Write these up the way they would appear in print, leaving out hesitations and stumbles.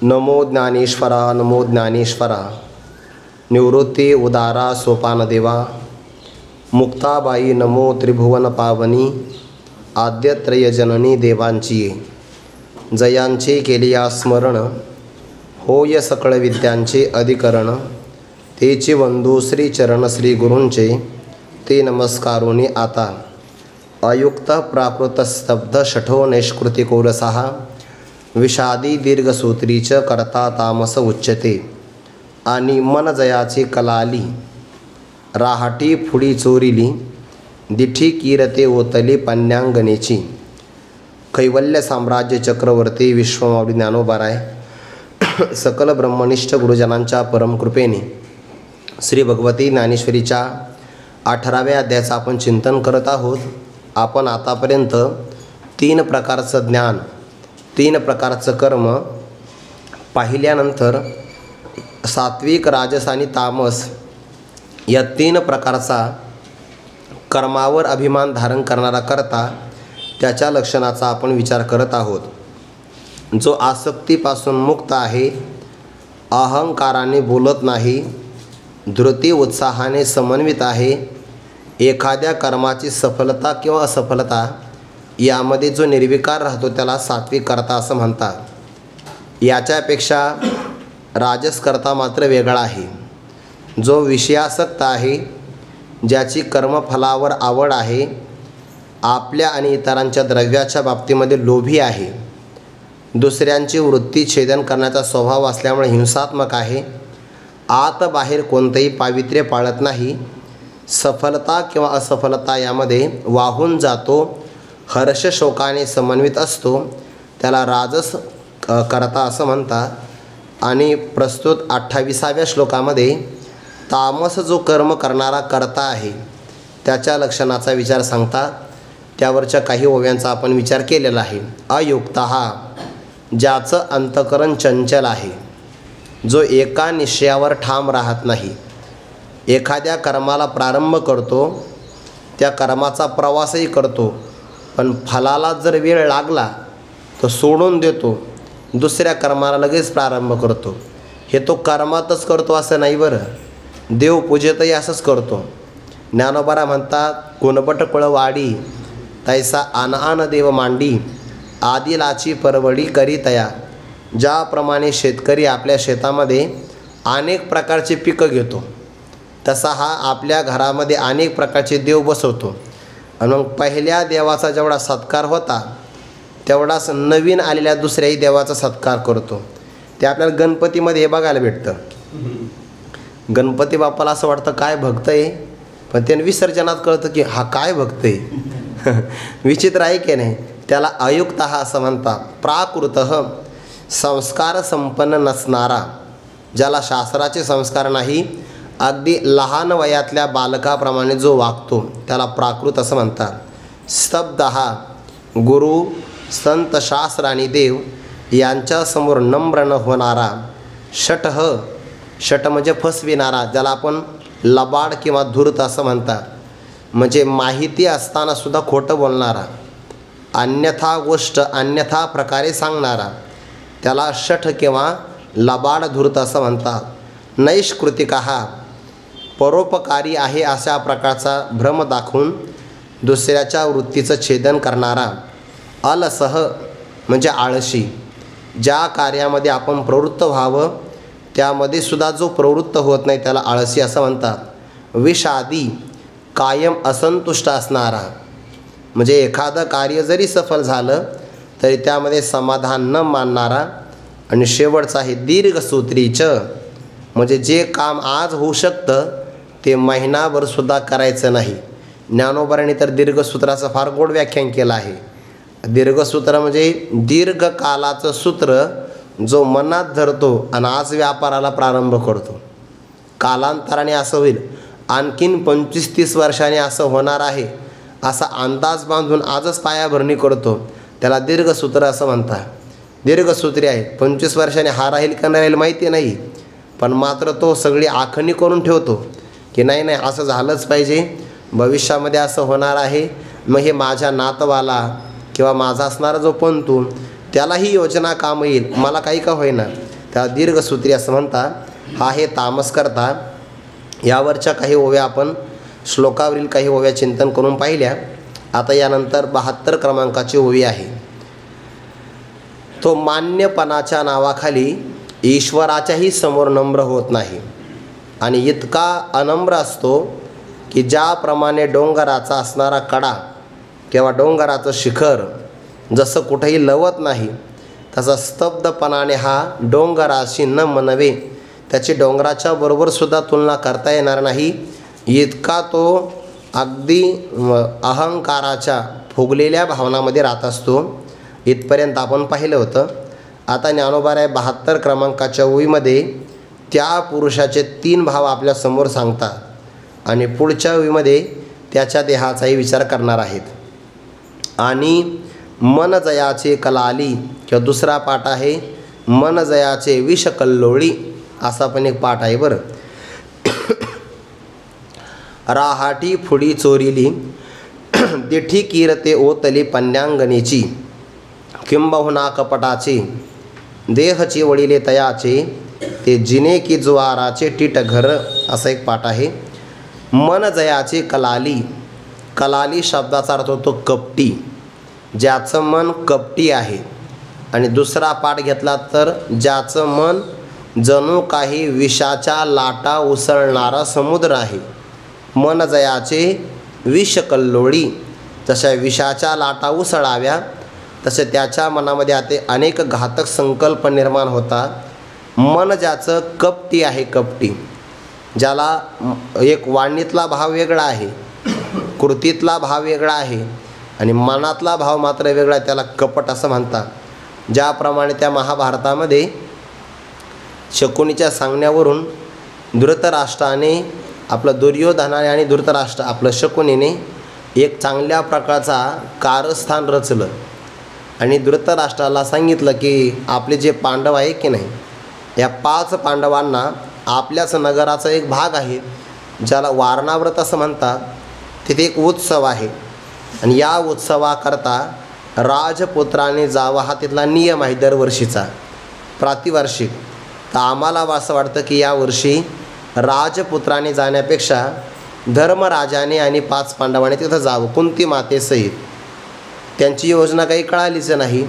नमो ज्ञानेश्वरा नमो ज्ञानेश्वरा। निवृत्ती उदारा सोपान देवा। मुक्ताबाई नमो त्रिभुवन पावनी। आद्यत्रय जननी देवांची जयांचे केलिया स्मरण। होय सकळ विद्यांचे अधिकरण। तेचे वंदू श्री चरण श्री गुरूंचे। ते नमस्कारोनी आता। अयुक्त प्राकृत स्तब्ध शठो निष्कृती कोरसहा। विषादी दीर्घसूत्रीच करता तामस उच्चते। आणि मन जयाची कलाली। राहाटी फुडी चोरिली। दिठी कीरते ओतली पन्यांगणेची। कैवल्य साम्राज्य चक्रवर्ती विश्वमावडी ज्ञानोबाराय सकल ब्रह्मनिष्ठ गुरुजनांच्या परमकृपेने श्री भगवती ज्ञानेश्वरीच्या 18व्या अध्यायाचं आपण चिंतन करत आहोत। आपण आतापर्यंत 3 प्रकारचं ज्ञान 3 प्रकारचं कर्म पाहिल्यानंतर सात्विक राजस आणि तामस या 3 प्रकारचा कर्मावर अभिमान धारण करणारा करता त्याच्या लक्षणाचा आपण विचार करत आहोत। जो आसक्तीपासून मुक्त आहे, अहंकाराने बोलत नाही, धृती उत्साहाने समन्वित आहे, एखाद्या कर्माची सफलता किंवा असफलता यामध्ये जो निर्विकार राहतो त्याला सात्विक कर्ता असं म्हणतात। याच्यापेक्षा राजस कर्ता मात्र वेगळा आहे। जो विषयासक्त आहे, ज्याची कर्मफलावर आवड आहे, आपल्या आणि इतरांच्या द्रव्याच्या बाबतीमध्ये लोभी आहे, दुसऱ्यांची वृत्ती छेदन करण्याचा स्वभाव असल्यामुळे हिंसात्मक आहे, आत बाहेर कोणतेही पावित्र्य पाळत नाही, सफलता किंवा असफलता यामध्ये वाहून जातो, हर्ष शोकाने समन्वित असतो, त्याला राजस कर्ता असं म्हणतात। आणि प्रस्तुत 28व्या श्लोकामध्ये तामस जो कर्म करणारा कर्ता आहे त्याच्या लक्षणाचा विचार सांगतात। त्यावरच्या काही ओव्यांचा आपण विचार केलेला आहे। अयुक्तः ज्याचं अंतकरण चंचल आहे, जो एका निश्चयावर ठाम राहत नाही, एखाद्या कर्माला प्रारंभ करतो, त्या कर्माचा प्रवासही करतो, पण फलाला जर वेळ लागला तो सोडून देतो, दुसऱ्या कर्माला लगेच प्रारंभ करतो। हे तो कर्मातच करतो असं नाही बरं, देवपूजेतही असंच करतो। ज्ञानोबारा म्हणतात, कोणपट कुळवाडी तैसा आन देव मांडी। आदिलाची परवडी करी तया। ज्याप्रमाणे शेतकरी आपल्या शेतामध्ये अनेक प्रकारचे पिकं घेतो, तसा हा आपल्या घरामध्ये अनेक प्रकारचे देव बसवतो। आणि मग पहिल्या देवाचा जेवढा सत्कार होता तेवढाच नवीन आलेल्या दुसऱ्याही देवाचा सत्कार करतो। ते आपल्याला गणपतीमध्ये हे बघायला भेटतं। गणपती बाप्पाला असं वाटतं काय भक्त आहे, पण त्याने विसर्जनात कळतं की हा काय भक्त आहे। विचित्र आहे की नाही। त्याला अयुक्तः असं म्हणतात। प्राकृतः संस्कार संपन्न नसणारा, ज्याला शास्त्राचे संस्कार नाही, अगदी लहान वयातल्या बालकाप्रमाणे जो वागतो त्याला प्राकृत असं म्हणतात। स्तब्धः गुरु संत शास्त्र आणि देव यांच्यासमोर नम्र न होणारा। शठः शठ म्हणजे फसविणारा, ज्याला आपण लबाड किंवा धूर्त असं म्हणतात, म्हणजे माहिती असताना सुद्धा खोटं बोलणारा, अन्यथा गोष्ट अन्यथा प्रकारे सांगणारा, त्याला शठ किंवा लबाड धूर्त असं म्हणतात। नैष्कृतिकः परोपकारी आहे अशा प्रकारचा भ्रम दाखवून दुसऱ्याच्या वृत्तीचं छेदन करणारा। अलसह म्हणजे आळशी, ज्या कार्यामध्ये आपण प्रवृत्त व्हावं त्यामध्ये सुद्धा जो प्रवृत्त होत नाही त्याला आळशी असं म्हणतात। विषादी कायम असंतुष्ट असणारा, म्हणजे एखादं कार्य जरी सफल झालं तरी त्यामध्ये समाधान न मानणारा। आणि शेवटचा आहे दीर्घसूत्रीच, म्हणजे जे काम आज होऊ शकतं ते महिनाभरसुद्धा करायचं नाही। ज्ञानोबारांनी तर दीर्घसूत्राचं फार गोड व्याख्यान केलं आहे। दीर्घसूत्र म्हणजे दीर्घकालाचं सूत्र जो मनात धरतो आणि आज व्यापाराला प्रारंभ करतो। कालांतराने असं होईल, आणखीन 25-30 वर्षांनी असं होणार आहे असा अंदाज बांधून आजच पायाभरणी करतो, त्याला दीर्घसूत्र असं म्हणतात। दीर्घसूत्री आहे, 25 वर्षांनी हा राहील का नाही राहील माहिती नाही, पण मात्र तो सगळी आखणी करून ठेवतो की नाही नाही असं झालंच पाहिजे, भविष्यामध्ये असं होणार आहे, मग हे माझ्या नातवाला किंवा माझा असणारा जो पंतू त्याला ही योजना काम येईल, मला काही का होईना। त्या दीर्घसूत्री असं म्हणतात. हा हे तामसकर्ता. यावरच्या काही ओव्या आपण श्लोकावरील काही ओव्या चिंतन करून पाहिल्या. आता यानंतर 72 क्रमांकाची ओवी आहे. तो मान्यपणाच्या नावाखाली ईश्वराच्याही समोर नम्र होत नाही आणि इतका अनम्र असतो की ज्याप्रमाणे डोंगराचा असणारा कडा किंवा डोंगराचं शिखर जसं कुठेही लवत नाही, तसा स्तब्धपणाने हा डोंगराशी न मनवे त्याची डोंगराच्या बरोबरसुद्धा तुलना करता येणार नाही, इतका तो अगदी अहंकाराच्या फुगलेल्या भावनामध्ये राहत असतो. इथपर्यंत आपण पाहिलं होतं. आता ज्ञानोबाराय 72 क्रमांकाच्या ओवीमध्ये त्या पुरुषाचे 3 भाव आपल्यासमोर सांगतात आणि पुढच्या ओवीमध्ये त्याच्या देहाचाही विचार करणार आहेत. आणि मन जयाचे कलाली किंवा दुसरा पाठ आहे मन जयाचे विषकल्लोळी, असा पण एक पाठ आहे बरं. राहाटी फुडी चोरिली दिठी कीरते ओतली पन्यांगणीची, किंबहुना कपटाचे देहची वळिले तयाचे, ते जिने की ज्वाराचे टीट घर, असा एक पाठ आहे. मन जयाचे कलाली. कलाली शब्दाचा अर्थ होतो कपटी, ज्याचं मन कपटी आहे. आणि दुसरा पाठ घेतला तर ज्याचं मन जणू काही विषाच्या लाटा उसळणारा समुद्र आहे. मन जयाचे विषकल्लोळी. जशा विषाच्या लाटा उसळाव्या तसे त्याच्या मनामध्ये आता अनेक घातक संकल्प निर्माण होतात. मन ज्याचं कपटी आहे, कपटी, ज्याला एक वाणीतला भाव वेगळा आहे, कृतीतला भाव वेगळा आहे आणि मनातला भाव मात्र वेगळा, त्याला कपट असं म्हणतात. ज्याप्रमाणे त्या महाभारतामध्ये शकुनीच्या सांगण्यावरून धृतराष्ट्राने आपलं दुर्योधनाने आणि धृतराष्ट्र आपलं शकुनीने एक चांगल्या प्रकारचा कारस्थान रचलं आणि धृतराष्ट्राला सांगितलं की आपले जे पांडव आहे की नाही, या 5 पांडवांना आपल्याच नगराचा एक भाग आहे ज्याला वारणाव्रत असं म्हणतात, तिथे एक उत्सव आहे आणि या उत्सवाकरता राजपुत्राने जावं हा तिथला नियम आहे दरवर्षीचा, प्रातिवार्षिक. तर आम्हाला असं वाटतं की यावर्षी राजपुत्राने जाण्यापेक्षा धर्मराजाने आणि 5 पांडवांनी तिथं जावं, कुंती मातेसहित. त्यांची योजना काही कळालीच नाही.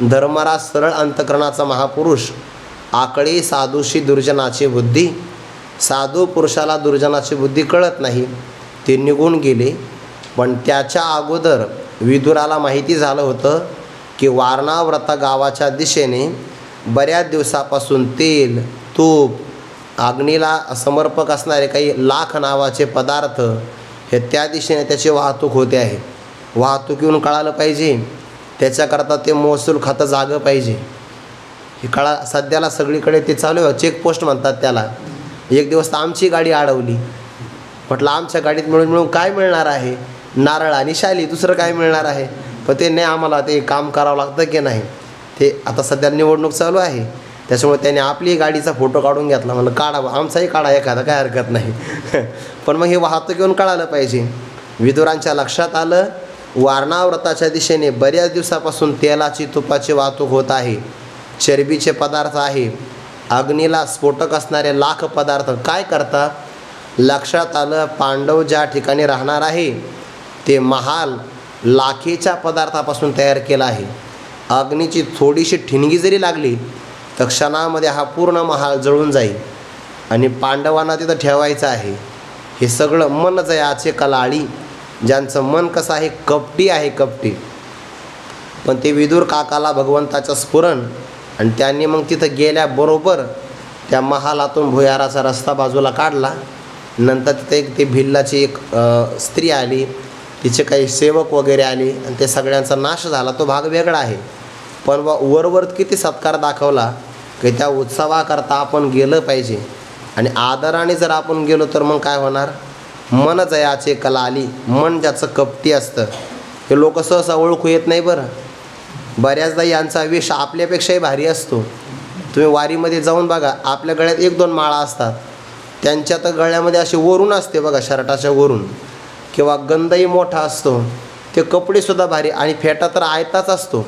धर्मराज सरळ अंतकरणाचा महापुरुष, आकळी साधूशी दुर्जनाची बुद्धी. साधू पुरुषाला दुर्जनाची बुद्धी कळत नाही, ते निघून गेले. पण त्याच्या अगोदर विदुराला माहिती झालं होतं की वारणाव्रता गावाच्या दिशेने बऱ्याच दिवसापासून तेल, तूप, अग्नीला समर्पक असणारे काही लाख नावाचे पदार्थ हे त्या दिशेने त्याची वाहतूक होते आहे. वाहतुकीहून कळालं पाहिजे, त्याच्याकरता ते महसूल खातं जागं पाहिजे. हे सध्याला सगळीकडे ते चालू आहे, चेकपोस्ट म्हणतात त्याला. एक दिवस तर आमची गाडी अडवली. म्हटलं आमच्या गाडीत मिळून काय मिळणार आहे, नारळ आणि शाली, दुसरं काय मिळणार आहे. पण ते नाही, आम्हाला ते काम करावं लागतं की नाही. ते आता सध्या निवडणूक चालू आहे, त्याच्यामुळे त्याने आपली गाडीचा फोटो काढून घेतला. म्हणलं काढा, आमचाही काढा एखादा, काय हरकत नाही. पण मग हे वाहतूक घेऊन कळालं पाहिजे. विदुरांच्या लक्षात आलं वारणाव्रताच्या दिशेने बऱ्याच दिवसापासून तेलाची, तुपाची वाहतूक होत आहे, चरबीचे पदार्थ आहे, अग्नीला स्फोटक असणारे लाख पदार्थ. काय करता लक्षात आलं, पांडव ज्या ठिकाणी राहणार आहे ते महाल लाखेच्या पदार्थापासून तयार केला आहे. अग्नीची थोडीशी ठिणगी जरी लागली तर क्षणामध्ये हा पूर्ण महाल जळून जाईल आणि पांडवांना तिथं ठेवायचं आहे. हे सगळं मन जयाचे कलाळी, ज्यांचं मन कसं आहे, कपटी आहे, कपटी. पण ते विदुर काकाला भगवंताचं स्फुरण आणि त्यांनी मग तिथं गेल्याबरोबर त्या महालातून भुयाराचा रस्ता बाजूला काढला. नंतर तिथे ते भिल्लाची एक स्त्री आली, तिचे काही सेवक वगैरे आले आणि ते सगळ्यांचा नाश झाला. तो भाग वेगळा आहे. पण वरवर किती सत्कार दाखवला की त्या उत्सवाकरता आपण गेलं पाहिजे. आणि आदराने जर आपण गेलो तर मग काय होणार, मन जयाचे कलाली. मन ज्याचं कपटी असतं हे लोक सहसा ओळखू येत नाही बरं. बऱ्याचदा यांचा वेश आपल्यापेक्षाही भारी असतो. तुम्ही वारीमध्ये जाऊन बघा, आपल्या गळ्यात 1-2 माळा असतात, त्यांच्या तर गळ्यामध्ये असे वरून असते बघा, शर्टाच्या वरून, किंवा गंधही मोठा असतो. ते कपडेसुद्धा भारी आणि फेटा तर आयताच असतो.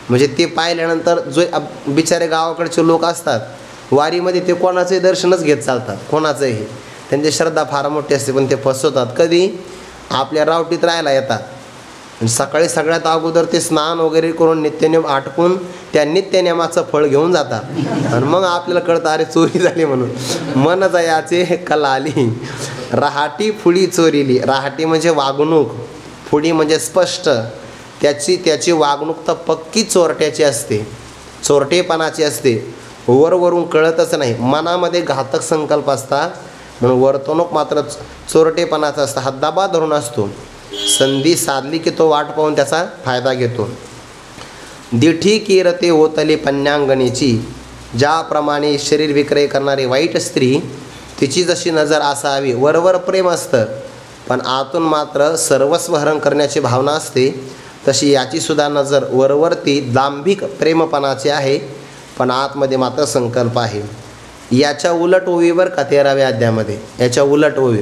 म्हणजे ते पाहिल्यानंतर जो बिचारे गावाकडचे लोक असतात वारीमध्ये ते कोणाचंही दर्शनच घेत चालतात, कोणाचंही. त्यांची श्रद्धा फार मोठी असते, पण ते फसवतात. कधी आपल्या रावटीत राहायला येतात आणि सकाळी सगळ्यात अगोदर ते स्नान वगैरे करून नित्यनियम आटपून त्या नित्यनियमाचं फळ घेऊन जातात आणि मग आपल्याला कळतं अरे चोरी झाली म्हणून. मन जयाचे कला आली रहाटी फुडी चोरीली. रहाटी म्हणजे वागणूक, फुडी म्हणजे स्पष्ट. त्याची वागणूक तर पक्की चोरट्याची असते, चोरटेपणाची असते. वरवरून कळतच नाही, मनामध्ये घातक संकल्प असतात, म्हणून वर्तणूक मात्र चोरटेपणाचा असतं. हद्दाबा धरून असतो. संधी साधली की तो वाट पाहून त्याचा फायदा घेतो. दिठी किरते ओतले पन्यांगणीची. ज्याप्रमाणे शरीर विक्रय करणारी वाईट स्त्री, तिची जशी नजर असावी. वरवर प्रेम असतं पण आतून मात्र सर्वस्व हरण करण्याची भावना असते, तशी याचीसुद्धा नजर वरवरती दांभिक प्रेमपणाची आहे, पण आतमध्ये मात्र संकल्प आहे. याच्या उलट ओवीवर का 13व्या अध्यायामध्ये याच्या उलट ओवी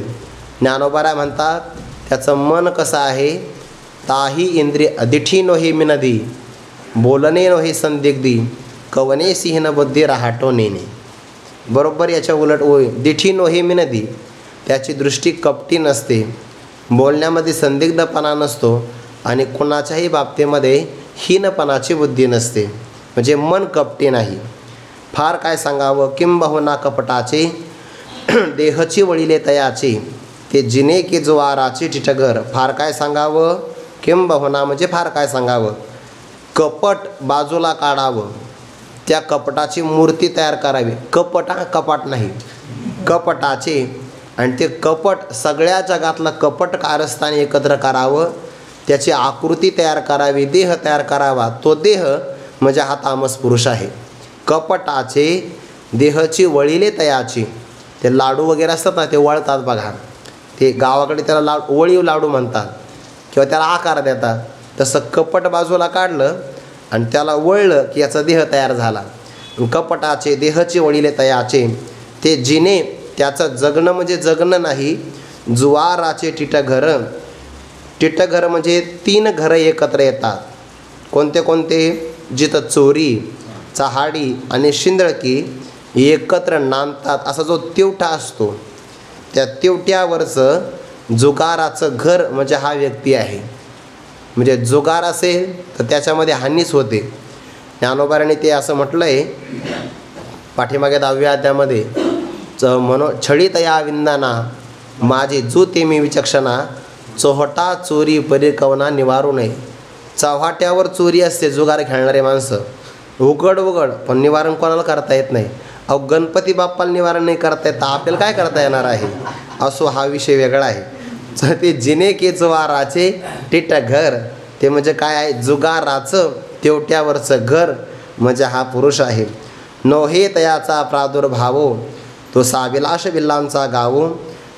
ज्ञानोबाराय म्हणतात, त्याचं मन कसं आहे. ताही इंद्रिय दिठी नोही मिनदी, बोलणे नोही संदिग्धी, कवने सिंहन बुद्धी राहाटो नेणे. बरोबर याच्या उलट ओवी. दिठी नोही मिनदी, त्याची दृष्टी कपटी नसते, बोलण्यामध्ये संदिग्धपणा नसतो आणि कुणाच्याही बाबतीमध्ये हीनपणाची बुद्धी नसते, म्हणजे मन कपटी नाही. फार काय सांगावं किंबहुना कपटाचे, देहची वळिले तयाचे, ते जिने की ज्वाराचे टिटगर. फार काय सांगावं किंबहुना म्हणजे फार काय सांगावं. कपट बाजूला काढावं, त्या कपटाची मूर्ती तयार करावी. कपट हा कपाट नाही, कपटाचे. आणि ते कपट सगळ्या जगातलं कपट कारस्थान एकत्र करावं, त्याची आकृती तयार करावी, देह तयार करावा. तो देह म्हणजे हा तामस पुरुष आहे. कपटाचे देहची वळिले तयाची. ते लाडू वगैरे असतात ना, ते वळतात बघा, ते गावाकडे त्याला वळीव लाडू म्हणतात किंवा त्याला आकार देतात. तसं कपट बाजूला काढलं आणि त्याला वळलं की याचा देह तयार झाला. कपटाचे देहची वळिले तयाचे, ते जिने त्याचं जगणं म्हणजे जगणं नाही. जुवाराचे टिटघर. टिटघर म्हणजे 3 घरं एकत्र येतात. कोणते कोणते? जिथं चोरी, चहाडी आणि शिंदळकी एकत्र नांदतात. असा जो तिवटा असतो, त्या तिवट्यावरचं जुगाराचं घर म्हणजे हा व्यक्ती आहे. म्हणजे जुगार असेल तर त्याच्यामध्ये हानीच होते. ज्ञानोबाराने ते असं म्हटलं आहे पाठीमागे 10व्या अध्यायामध्ये, छळीत या विंदाना माझी जुते मी विचक्षणा, चोहटा चोरी परिकवना निवारू नये. चव्हाट्यावर चोरी असते जुगार खेळणारे माणसं, उघड पण निवारण कोणाला करता येत नाही. अहो गणपती बाप्पाला निवारण नाही करता येत, आपल्याला काय करता येणार आहे. असो हा विषय वेगळा आहे. तर ते जिने के जुवाराचे टिटघर, ते म्हणजे काय आहे, जुगाराचं तेवट्यावरचं घर म्हणजे हा पुरुष आहे. नोहे तयाचा प्रादुर्भावो, तो साविलाश बिल्लांचा गावो,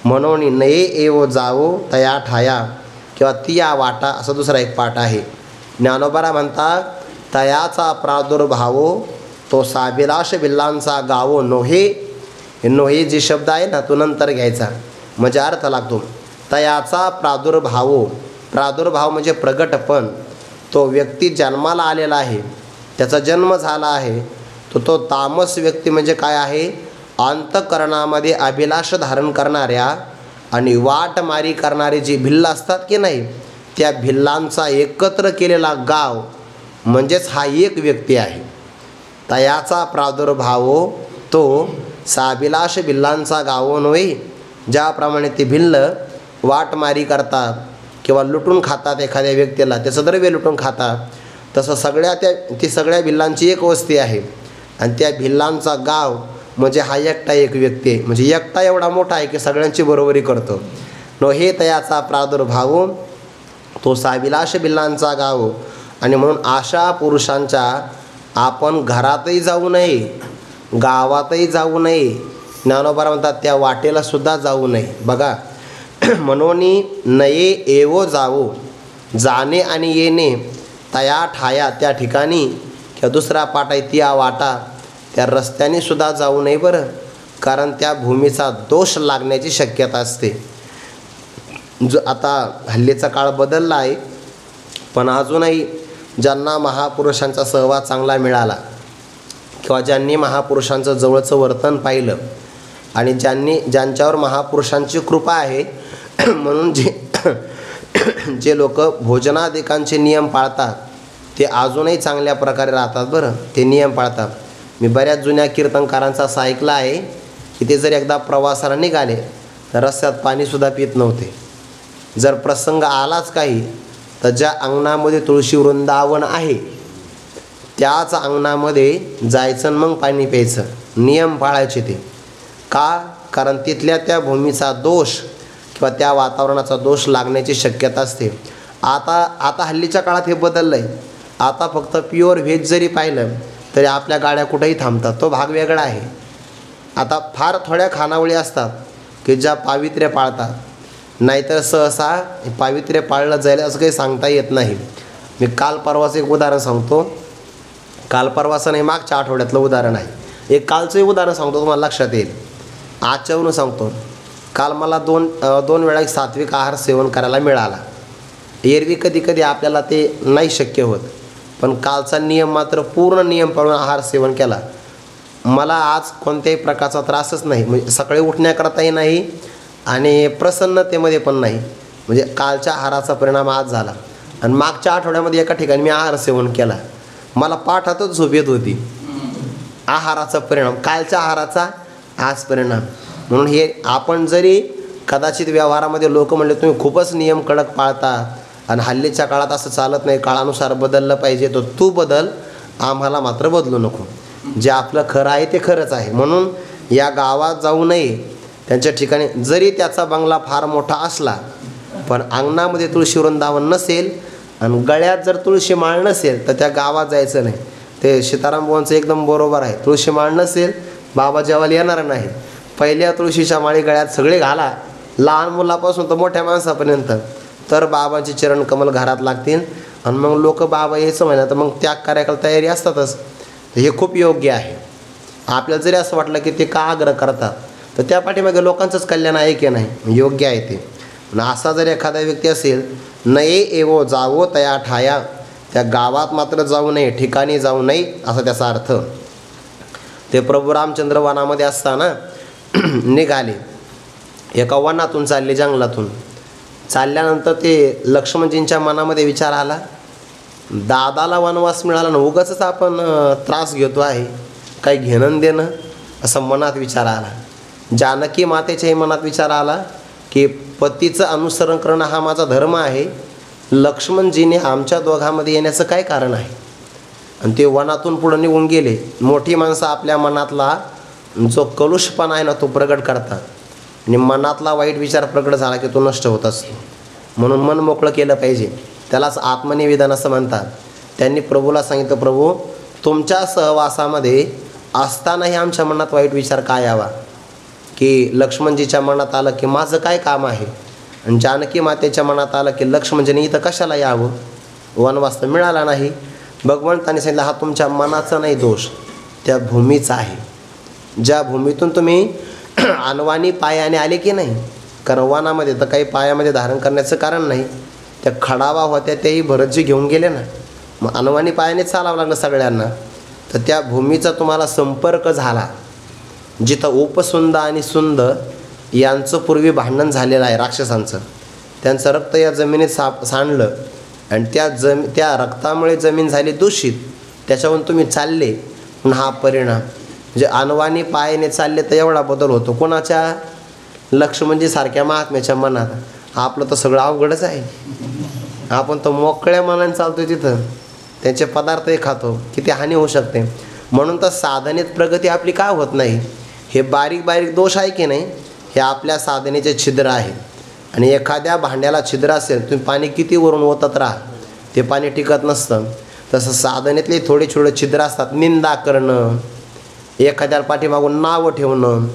म्हणून नये एवो जावो तया ठाया, किंवा तिया वाटा असा दुसरा एक पाठ आहे. ज्ञानोबारा म्हणतात, तयाचा प्रादुर्भावो, तो साविलाश बिल्लांचा गावो. नोहे, नोहे जे शब्द आहे ना तो नंतर घ्यायचा, म्हणजे अर्थ लागतो. तयाचा प्रादुर्भावो, प्रादुर्भाव म्हणजे प्रगटपण. तो व्यक्ती जन्माला आलेला आहे, त्याचा जन्म झाला आहे, तो तामस व्यक्ती म्हणजे काय आहे, अंतःकरणामध्ये अभिलाष धारण करणाऱ्या आणि वाटमारी करणारे जे भिल्ल असतात की नाही, त्या भिल्लांचा एकत्र केलेला गाव म्हणजेच हा एक व्यक्ती आहे. तयाचा प्रादुर्भावो, तो साभिलाष भिल्लांचा गावो नव्हे. ज्याप्रमाणे ते भिल्ल वाटमारी करतात किंवा लुटून खातात एखाद्या व्यक्तीला, त्याचं द्रव्य लुटून खातात, तसं ती सगळ्या भिल्लांची एक वस्ती आहे. आणि त्या भिल्लांचा गाव म्हणजे हा एकटा एक व्यक्ती आहे. म्हणजे एकटा एवढा मोठा आहे की सगळ्यांची बरोबरी करतो. नो हे तयाचा प्रादुर्भाव, तो साविलाश भिल्लांचा गाव. आणि म्हणून अशा पुरुषांच्या आपण घरातही जाऊ नये, गावातही जाऊ नये. ज्ञानोबा म्हणतात त्या वाटेला सुद्धा जाऊ नये. बघा, म्हणून नये एवो जावो, जाणे आणि येणे, तया ठाया त्या ठिकाणी, किंवा दुसरा पाठ आहे तिया वाटा, त्या रस्त्याने सुद्धा जाऊ नये बरं, कारण त्या भूमीचा दोष लागण्याची शक्यता असते. जो आता हल्लीचा काळ बदलला आहे, पण अजूनही ज्यांना महापुरुषांचा सहवास चांगला मिळाला किंवा ज्यांनी महापुरुषांचं जवळचं वर्तन पाहिलं आणि ज्यांच्यावर महापुरुषांची कृपा आहे म्हणून जे लोक भोजनादिकांचे नियम पाळतात ते अजूनही चांगल्या प्रकारे राहतात. बरं, ते नियम पाळतात. मी बऱ्याच जुन्या कीर्तनकारांचा असं ऐकलं आहे की ते जर एकदा प्रवासाला निघाले तर रस्त्यात पाणीसुद्धा पित नव्हते. जर प्रसंग आलाच काही तर ज्या अंगणामध्ये तुळशी वृंदावन आहे त्याच अंगणामध्ये जायचं मग पाणी प्यायचं. नियम पाळायचे ते. का? कारण तिथल्या त्या भूमीचा दोष किंवा त्या वातावरणाचा दोष लागण्याची शक्यता असते. आता हल्लीच्या काळात हे बदललं आहे. आता फक्त प्युअर व्हेज जरी पाहिलं तरी आपल्या गाड्या कुठेही थांबतात. तो भाग वेगळा आहे. आता फार थोड्या खानावळी असतात की ज्या पावित्र्य पाळतात, नाहीतर सहसा पावित्र्य पाळलं जाईल असं काही सांगता येत नाही. मी काल परवाचं एक उदाहरण सांगतो. काल परवाचं नाही, मागच्या आठवड्यातलं उदाहरण आहे. एक कालचंही उदाहरण सांगतो, तुम्हाला लक्षात येईल. आजच्यावरून सांगतो. काल मला दोन वेळा सात्विक आहार सेवन करायला मिळाला. एरवी कधी कधी आपल्याला ते नाही शक्य होत, पण कालचा नियम मात्र पूर्ण नियम पाळून आहार सेवन केला. मला आज कोणत्याही प्रकारचा त्रासच नाही. म्हणजे सकाळी उठण्याकरताही नाही आणि प्रसन्नतेमध्ये पण नाही. म्हणजे कालच्या आहाराचा परिणाम आज झाला. आणि मागच्या आठवड्यामध्ये एका ठिकाणी मी आहार सेवन केला. मला पाठातच झोप येत होती. आहाराचा परिणाम, कालच्या आहाराचा आज परिणाम. म्हणून हे आपण जरी कदाचित व्यवहारामध्ये लोक म्हणले तुम्ही खूपच नियम कडक पाळता आणि हल्लीच्या काळात असं चालत नाही, काळानुसार बदललं पाहिजे, तर तू बदल, आम्हाला मात्र बदलू नको. जे आपलं खरं आहे ते खरंच आहे. म्हणून या गावात जाऊ नये. त्यांच्या ठिकाणी जरी त्याचा बंगला फार मोठा असला पण अंगणामध्ये तुळशी वृंदावन नसेल आणि गळ्यात जर तुळशी माळ नसेल तर त्या गावात जायचं नाही. ते सीताराम बुवांचं एकदम बरोबर आहे. तुळशी माळ नसेल बाबा जेवायला येणार नाही. पहिल्या तुळशीच्या माळी गळ्यात सगळे घाला, लहान मुलापासून तर मोठ्या माणसापर्यंत, तर बाबांचे चरणकमल घरात लागतील. आणि मग लोक बाबा यायचं म्हणा तर मग त्याग करायला तयारी असतातच. हे खूप योग्य आहे. आपल्याला जरी असं वाटलं की ते का आग्रह करतात तर त्या पाठीमागे लोकांचंच कल्याण आहे की नाही, योग्य आहे ते. आणि असा जर एखादा व्यक्ती असेल, नये एवो जावो तया ठाया, त्या गावात मात्र जाऊ नये, ठिकाणी जाऊ नये असा त्याचा अर्थ. ते प्रभू रामचंद्र वनामध्ये असताना निघाले. एका वनातून चालले, जंगलातून चालल्यानंतर ते लक्ष्मणजींच्या मनामध्ये विचार आला, दादाला वनवास मिळाला ना, उगाचच आपण त्रास घेतो आहे, काही घेणं देणं, असं मनात विचार आला. जानकी मातेच्याही मनात विचार आला की पतीचं अनुसरण करणं हा माझा धर्म आहे, लक्ष्मणजीने आमच्या दोघांमध्ये येण्याचं काय कारण आहे. आणि ते वनातून पुढं निघून गेले. मोठी माणसं आपल्या मनातला जो कलुषपणा आहे ना तो प्रगट करतात आणि मनातला वाईट विचार प्रगट झाला की तो नष्ट होत असतो. म्हणून मन मोकळं केलं पाहिजे. त्यालाच आत्मनिवेदन असं म्हणतात. त्यांनी प्रभूला सांगितलं, प्रभू तुमच्या सहवासामध्ये असतानाही आमच्या मनात वाईट विचार काय यावा, की लक्ष्मणजीच्या मनात आलं की माझं काय काम आहे, आणि जानकी मातेच्या मनात आलं की लक्ष्मणजीने इथं कशाला यावं, वनवास तर मिळाला नाही. भगवंतांनी सांगितलं हा तुमच्या मनाचा नाही दोष, त्या भूमीचा आहे. ज्या भूमीतून तुम्ही अनवाणी पायाने आले की नाही, कारण वनामध्ये तर काही पायामध्ये धारण करण्याचं कारण नाही. त्या खडावा होत्या त्याही भरतजी घेऊन गेले ना, मग अनवाणी पायाने चालावं लागलं सगळ्यांना. तर त्या भूमीचा तुम्हाला संपर्क झाला जिथं उपसुंद आणि सुंद यांचं पूर्वी भांडण झालेलं आहे राक्षसांचं. त्यांचं रक्त या जमिनीत सांडलं आणि त्या रक्तामुळे जमीन झाली दूषित. त्याच्यावरून तुम्ही चालले म्हणून हा परिणाम. म्हणजे अनवाणी पायाने चालले तर एवढा बदल होतो. कोणाच्या? लक्ष्मणजीसारख्या महात्म्याच्या मनात. आपलं तर सगळं अवघडच आहे. आपण तर मोकळ्या मनाने चालतो तिथं, त्यांचे पदार्थही खातो, किती हानी होऊ शकते. म्हणून तर साधनेत प्रगती आपली का होत नाही? हे बारीक बारीक दोष आहे की नाही, हे आपल्या साधनेचे छिद्र आहे. आणि एखाद्या भांड्याला छिद्र असेल, तुम्ही पाणी किती वरून ओतत राहा, ते पाणी टिकत नसतं. तसं साधनेतले थोडे छोटे छिद्र असतात. निंदा करणं, एखाद्या पाठीमागून नावं ठेवणं,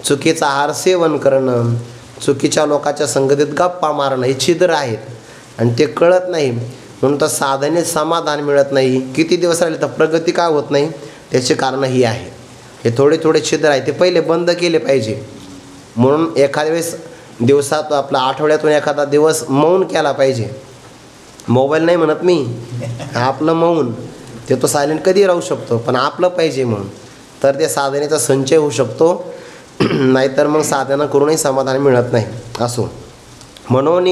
चुकीचा आहार सेवन करणं, चुकीच्या लोकांच्या संगतीत गप्पा मारणं, हे छिद्र आहेत आणि ते कळत नाही. म्हणून तर साधनेत समाधान मिळत नाही. किती दिवस राहिले तर प्रगती का होत नाही, त्याचे कारण ही आहे. हे थोडे थोडे छिद्र आहे, ते पहिले बंद केले पाहिजे. म्हणून एखाद्या वेळेस दिवसात आपला आठवड्यातून एखादा दिवस मौन केला पाहिजे. मोबाईल नाही म्हणत मी, आपलं मौन ते तो सायलेंट कधी राहू शकतो, पण आपलं पाहिजे म्हणून तर ते साधनेचा संचय होऊ शकतो. नाहीतर मग साधना करूनही समाधान मिळत नाही. असो म्हणून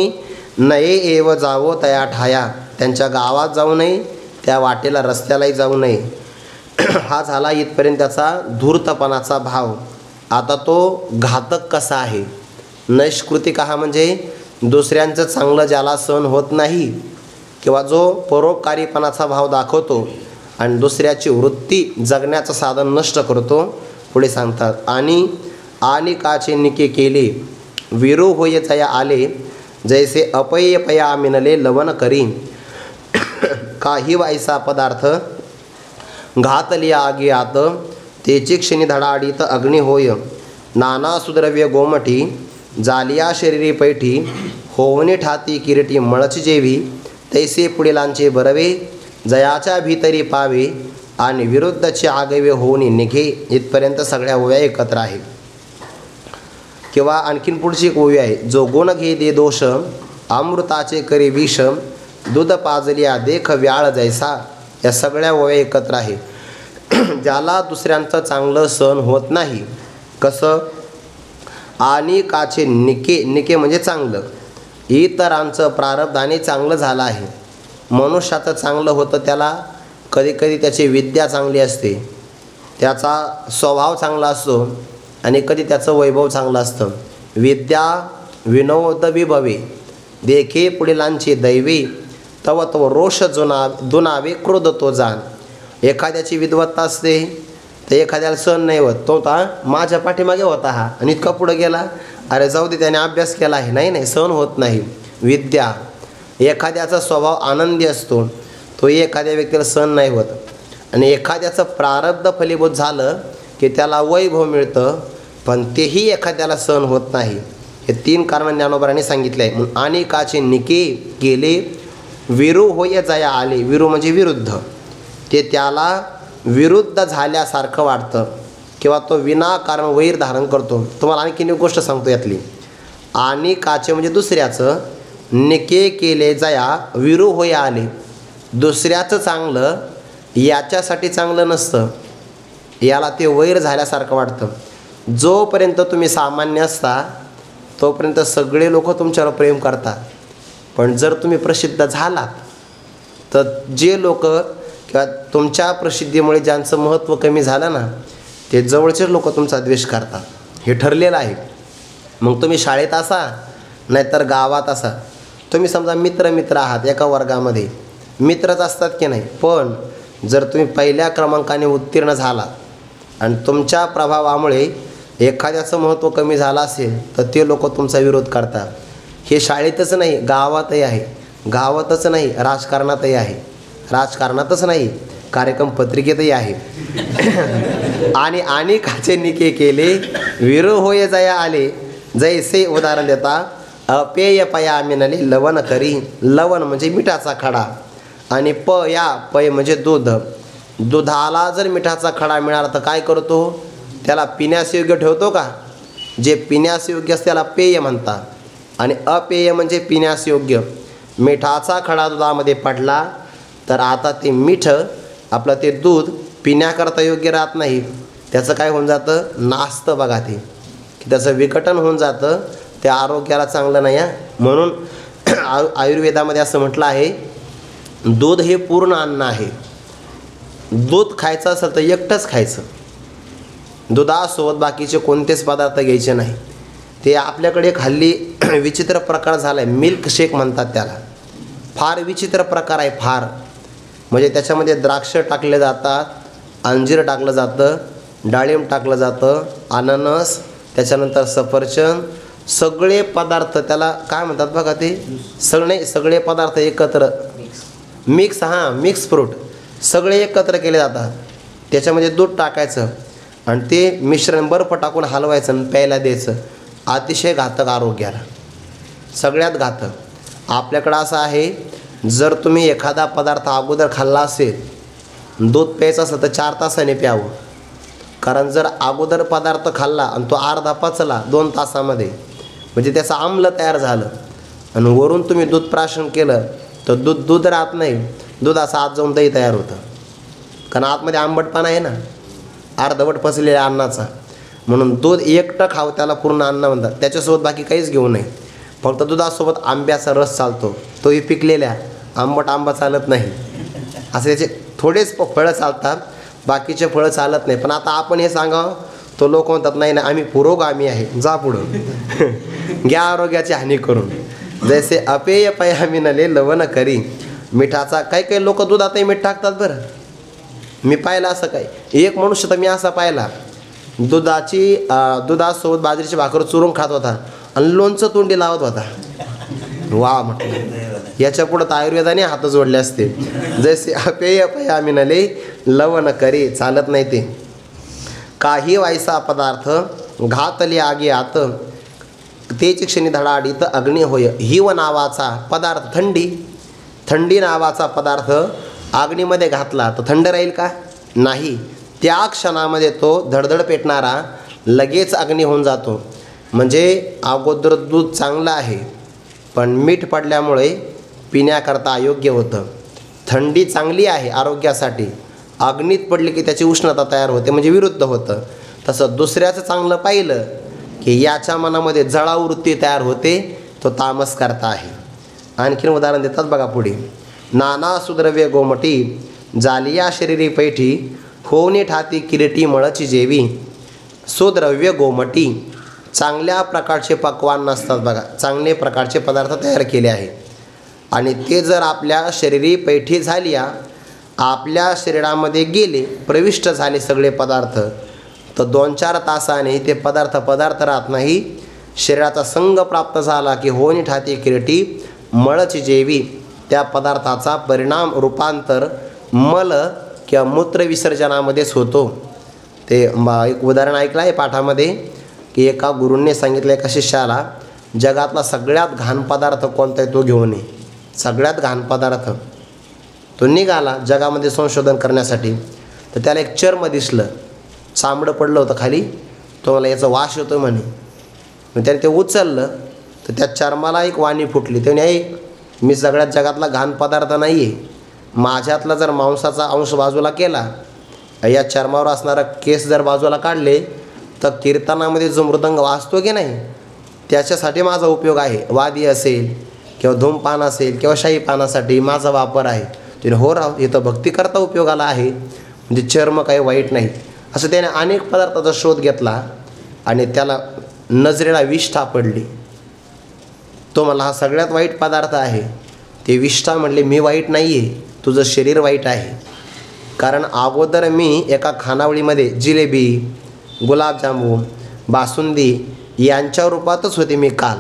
नये एव जावो तया ठाया, त्यांच्या गावात जाऊ नये, त्या वाटेला रस्त्यालाही जाऊ नये. हा झाला इथपर्यंत त्याचा धूर्तपणाचा भाव. आता तो घातक कसा आहे. नैष्कृतिक हा म्हणजे दुसऱ्यांचं चांगलं ज्याला सहन होत नाही किंवा जो परोपकारीपणाचा भाव दाखवतो आणि दुसऱ्याची वृत्ती जगण्याचं साधन नष्ट करतो. पुढे सांगतात आणि काचे निके केले विरू होय जया आले, जैसे अपय्य पया मिनले लवन करी. काही वायसा पदार्थ घातलिया आगे आत, तेची क्षणी धडाडीत अग्नी होय. नाना सुद्रव्य गोमठी जालिया शरीरी पैठी, होवणे ठाती किरीटी मळच जेवी. तैसे पुढीलांचे बरवे जयाच्या भीतरी पावे, आणि विरुद्धचे आगवे होऊन निघे. इथपर्यंत सगळ्या ओव्या एकत्र आहे. किंवा आणखीन पुढची एक ओवी आहे. जो गुण घे दे दोष, अमृताचे करे विष, दूध पाजलिया देख व्याळ जैसा. या सगळ्या ओव्या एकत्र आहे. ज्याला दुसऱ्यांचं चांगलं सहन होत नाही. कसं. आणि काचे निके म्हणजे चांगलं. इतरांचं प्रारब्धाने चांगलं झालं आहे. मनुष्याचं चांगलं होतं त्याला कधीकधी त्याची विद्या चांगली असते, त्याचा स्वभाव चांगला असतो, आणि कधी त्याचं वैभव चांगलं असतं. विद्या विनोद विभवे देखे पुढीलांची दैवी, तव तो रोष दुनावे क्रोध तो जाण. एखाद्याची विद्वत्ता असते तर एखाद्याला सहन नाही होत. तो माझ्या पाठीमागे होता हा आणि इतका पुढं गेला, अरे जाऊ दे त्याने अभ्यास केला आहे. नाही सहन होत नाही. विद्या. एखाद्याचा स्वभाव आनंदी असतो, तो एखाद्या व्यक्तीला सहन नाही होत. आणि एखाद्याचं प्रारब्ध फलीभूत झालं की त्याला वैभव मिळतं, पण तेही एखाद्याला सहन होत नाही. हे 3 कारण ज्ञानोबारांनी सांगितले आहे. म्हणून आणि काचे निके केले विरू होय जया आले. विरू म्हणजे विरुद्ध. ते त्याला विरुद्ध झाल्यासारखं वाटतं किंवा तो विनाकारण वैर धारण करतो. तुम्हाला आणखीन एक गोष्ट सांगतो यातली. आणि काचे म्हणजे दुसऱ्याचं, निके केले जया विरू होय आले. दुसऱ्याचं चांगलं याच्यासाठी चांगलं नसतं, याला ते वैर झाल्यासारखं वाटतं. जोपर्यंत तुम्ही सामान्य असता तोपर्यंत सगळे लोक तुमच्यावर प्रेम करतात. पण जर तुम्ही प्रसिद्ध झालात तर जे लोक किंवा तुमच्या प्रसिद्धीमुळे ज्यांचं महत्त्व कमी झालं ना, ते जवळचे लोक तुमचा द्वेष करतात. हे ठरलेलं आहे. मग तुम्ही शाळेत असा नाहीतर गावात असा, तुम्ही समजा मित्र आहात, एका वर्गामध्ये मित्रच असतात की नाही, पण जर तुम्ही पहिल्या क्रमांकाने उत्तीर्ण झाला आणि तुमच्या प्रभावामुळे एखाद्याचं महत्त्व कमी झालं असेल तर ते लोक तुमचा विरोध करतात. हे शाळेतच नाही, गावातही आहे. गावातच नाही, राजकारणातही आहे. राजकारणातच नाही, कार्यक्रम पत्रिकेतही आहे. आणि काचे निके केले विरू होय जया आले, जैसे उदाहरण देता अपेय पया मिनले लवन करी. लवन म्हणजे मिठाचा खडा, आणि पय म्हणजे दूध. दुधाला जर मिठाचा खडा मिळाला तर काय करतो, त्याला पिण्यास योग्य ठेवतो का. जे पिण्यास योग्य असते त्याला पेय म्हणतात, आणि अपेय म्हणजे पिण्यास योग्य. मिठाचा खडा दुधामध्ये पडला तर आता ते मीठ आपलं ते दूध पिण्याकरता योग्य राहत नाही. त्याचं काय होऊन जातं, नासतं बघा ते, की त्याचं विघटन होऊन जातं. ते आरोग्याला चांगलं नाही. म्हणून आयुर्वेदामध्ये असं म्हटलं आहे, दूध हे पूर्ण अन्न आहे. दूध खायचं असेल तर एकटंच खायचं. दुधासोबत बाकीचे कोणतेच पदार्थ घ्यायचे नाही. ते आपल्याकडे एक हल्ली विचित्र प्रकार झाला आहे, मिल्क शेक म्हणतात त्याला. फार विचित्र प्रकार आहे. फार म्हणजे त्याच्यामध्ये द्राक्ष टाकले जातात, अंजीर टाकलं जातं, डाळिंब टाकलं जातं, अननस, त्याच्यानंतर सफरचंद, सगळे पदार्थ त्याला काय म्हणतात बघा, ते सगळे पदार्थ एकत्र मिक्स फ्रूट सगळे एकत्र केले जातात. त्याच्यामध्ये दूध टाकायचं आणि ते मिश्रण बर्फ टाकून हलवायचं आणि प्यायला द्यायचं. अतिशय घातक आरोग्याला, सगळ्यात घातक. आपल्याकडं असं आहे, जर तुम्ही एखादा पदार्थ अगोदर खाल्ला असेल, दूध प्यायचं असेल तर 4 तासाने प्यावं. कारण जर अगोदर पदार्थ खाल्ला आणि तो अर्धा पचला 2 तासामध्ये, म्हणजे त्याचं आम्ल तयार झालं, आणि वरून तुम्ही दूध प्राशन केलं तर दूध राहत नाही, दूध असं आत जाऊन दही तयार होतं, कारण आतमध्ये आंबटपणा आहे ना अर्धवट फसलेल्या अन्नाचा. म्हणून दूध एकटं खावं त्याला पूर्ण अन्न म्हणतात. त्याच्यासोबत बाकी काहीच घेऊ नये, फक्त दुधासोबत आंब्याचा रस चालतो, तोही पिकलेल्या, आंबट आंबा चालत नाही. असे त्याचे थोडेच फळं चालतात, बाकीचे फळं चालत नाही. पण आता आपण हे सांगावं तो लोक म्हणतात नाही नाही आम्ही पुरोगामी आहे, जा पुढं घ्या आरोग्याची हानी करून. जैसे अपेय पयामी नले लवण करी. मिठाचा काही काही लोक दुधातही मीठ टाकतात बरं. मी पाहिलं असं काही एक मनुष्य तर मी असा पाहिला, दुधासोबत बाजरीची भाकर चुरून खात होता आणि लोणचं तोंडी लावत होता. वा म्हटलं याच्या पुढं तर आयुर्वेदाने हात जोडले असते. जैसे अपेय पयामी नले लवण करी, चालत नाही ते. काही वायसा पदार्थ घातली आगी आत, तेच क्षणी धडाडीत अग्नी होय. हिव नावाचा पदार्थ थंडी नावाचा पदार्थ अग्नीमध्ये घातला तर थंड राहील का? नाही. त्या क्षणामध्ये तो धडधड पेटणारा लगेच अग्नी होऊन जातो. म्हणजे अगोदर दूध चांगलं आहे, पण मीठ पडल्यामुळे पिण्याकरता अयोग्य होतं. थंडी चांगली आहे आरोग्यासाठी, अग्नीत पडली की त्याची उष्णता तयार होते, म्हणजे विरुद्ध होतं. तसं दुसऱ्याचं चांगलं पाहिलं की याच्या मनामध्ये जळाऊ वृत्ती तयार होते, तो तामस करता आहे. आणखीन उदाहरण देतात बघा पुढे. नाना सुद्रव्य गोमटी जालिया शरीरी पैठी, होऊनी ठाती किरीटी मळची जेवी. सुद्रव्य गोमटी चांगल्या प्रकारचे पक्वान्न असतात बघा, चांगले प्रकारचे पदार्थ तयार केले आहे आणि ते जर आपल्या शरीरी पैठी झाल्या, आपल्या शरीरामध्ये गेले, प्रविष्ट झाले सगळे पदार्थ, तर 2-4 तासाने ते पदार्थ राहत नाही. शरीराचा संग प्राप्त झाला की होऊनी ठाती किरीटी मळची जेवी. त्या पदार्थाचा परिणाम रूपांतर मल किंवा मूत्र विसर्जनामध्येच होतो. ते एक उदाहरण ऐकलं आहे पाठामध्ये की एका गुरूंनी सांगितलं एका शिष्याला, जगातला सगळ्यात घाण पदार्थ कोणता आहे तो घेऊन ये. सगळ्यात घाण पदार्थ. तो निघाला जगामध्ये संशोधन करण्यासाठी, तर त्याला एक चर्म दिसलं, चामडं पडलं होतं खाली. तो मला याचा वास येतो म्हणे. मग त्याने ते उचललं तर त्या चर्माला एक वाणी फुटली. त्याने ऐक, मी सगळ्यात जगातला घाण पदार्थ नाही आहे. माझ्यातला जर मांसाचा अंश बाजूला केला, या चर्मावर असणारा केस जर बाजूला काढले, तर कीर्तनामध्ये जो मृदंग वाजतो की नाही, त्याच्यासाठी माझा उपयोग आहे. वादी असेल किंवा धूमपान असेल किंवा शाही पानासाठी माझा वापर आहे. तिने हो राव, हे तर भक्ती करता उपयोगाला आहे, म्हणजे चर्म काही वाईट नाही. असं त्याने अनेक पदार्थाचा शोध घेतला आणि त्याला नजरेला विष्ठा पडली. तो मला हा सगळ्यात वाईट पदार्थ आहे. ते विष्ठा म्हणले, मी वाईट नाही आहे, तुझं शरीर वाईट आहे. कारण अगोदर मी एका खानावळीमध्ये जिलेबी, गुलाबजामुन, बासुंदी यांच्या रूपातच होते मी काल.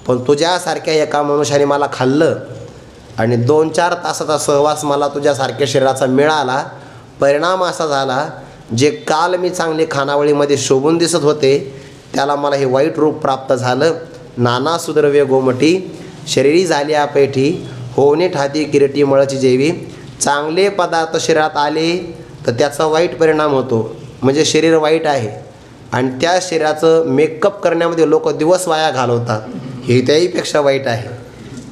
पण तुझ्यासारख्या एका मनुष्याने मला खाल्लं आणि 2-4 तासाचा सहवास मला तुझ्यासारख्या शरीराचा मिळाला. परिणाम असा झाला, जे काल मी चांगले खानावळीमध्ये शोभून दिसत होते, त्याला मला हे वाईट रूप प्राप्त झालं. नाना सुद्रव्य गोमटी शरीरी झाल्या पैठी, होऊनी ठाती किरीटी मळची जेवी. चांगले पदार्थ शरीरात आले तर त्याचा वाईट परिणाम होतो, म्हणजे शरीर वाईट आहे. आणि त्या शरीराचं मेकअप करण्यामध्ये लोक दिवस वाया घालवतात, हे त्याहीपेक्षा वाईट आहे.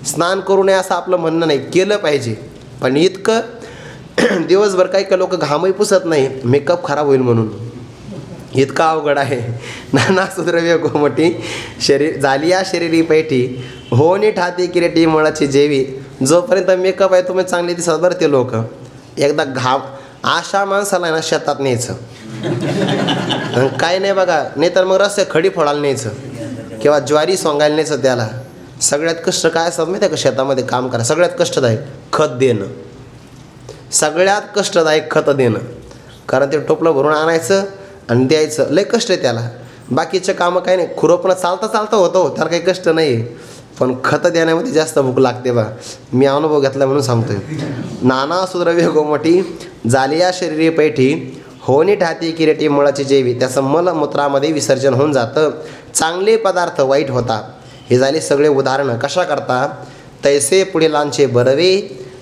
स्नान करू नये असं आपलं म्हणणं नाही, केलं पाहिजे, पण इतकं दिवसभर काही लोक घामही पुसत नाही, मेकअप खराब होईल म्हणून. इतका अवघड आहे. नाना सुद्रव्य गोमटी जालिया शरीरी पैठी, होऊनी ठाती किरीटी मळची जेवी. जोपर्यंत मेकअप आहे तुम्ही चांगले दिसत बरं ते लोक. एकदा अशा माणसाला ना शेतात न्यायचं, काय नाही बघा, नाही तर मग रस्ते खडी फोडायला न्यायचं किंवा ज्वारी सोंगायला न्यायचं. त्याला सगळ्यात कष्ट काय असतात माहिती आहे का? शेतामध्ये काम करा सगळ्यात कष्टदायक खत देणं, सगळ्यात कष्टदायक खत देणं. कारण ते टोपलं भरून आणायचं आणि द्यायचं, लय कष्ट आहे त्याला. बाकीचं कामं काही नाही, खुरपणं चालता होतं, त्याला काही कष्ट नाही. पण खत देण्यामध्ये जास्त भूक लागते बा. मी अनुभव घेतला म्हणून सांगतोय. नाना सुद्रव्य गोमटी जालिया शरीरी पैठी, होऊनी ठाती किरीटी मळची जेवी. त्याचं मलमूत्रामध्ये विसर्जन होऊन जातं. चांगले पदार्थ वाईट होतात. हे झाले सगळे उदाहरणं. कशा करता? तैसे पुढीलांचे बरवे,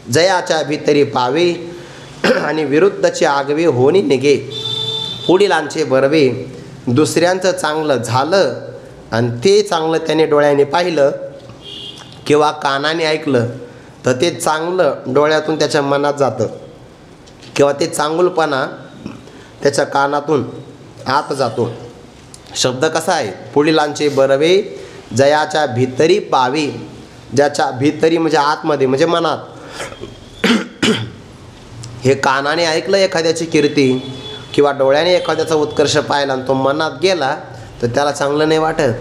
जयाच्या भीतरी पावे आणि विरुद्धचे आगवे होणी निघे. पुढीलांचे बरवे, दुसऱ्यांचं चांगलं झालं आणि ते चांगलं त्याने डोळ्याने पाहिलं किंवा कानाने ऐकलं तर ते चांगलं डोळ्यातून त्याच्या मनात जातं किंवा ते चांगुलपणा त्याच्या कानातून आत जातो. शब्द कसा आहे, पुढीलांचे बरवे जयाच्या भीतरी पावे. ज्याच्या भीतरी म्हणजे आतमध्ये म्हणजे मनात. हे कानाने ऐकलं एखाद्याची कीर्ती किंवा डोळ्याने एखाद्याचा उत्कर्ष पाहिला आणि तो मनात गेला तर त्याला चांगलं नाही वाटत.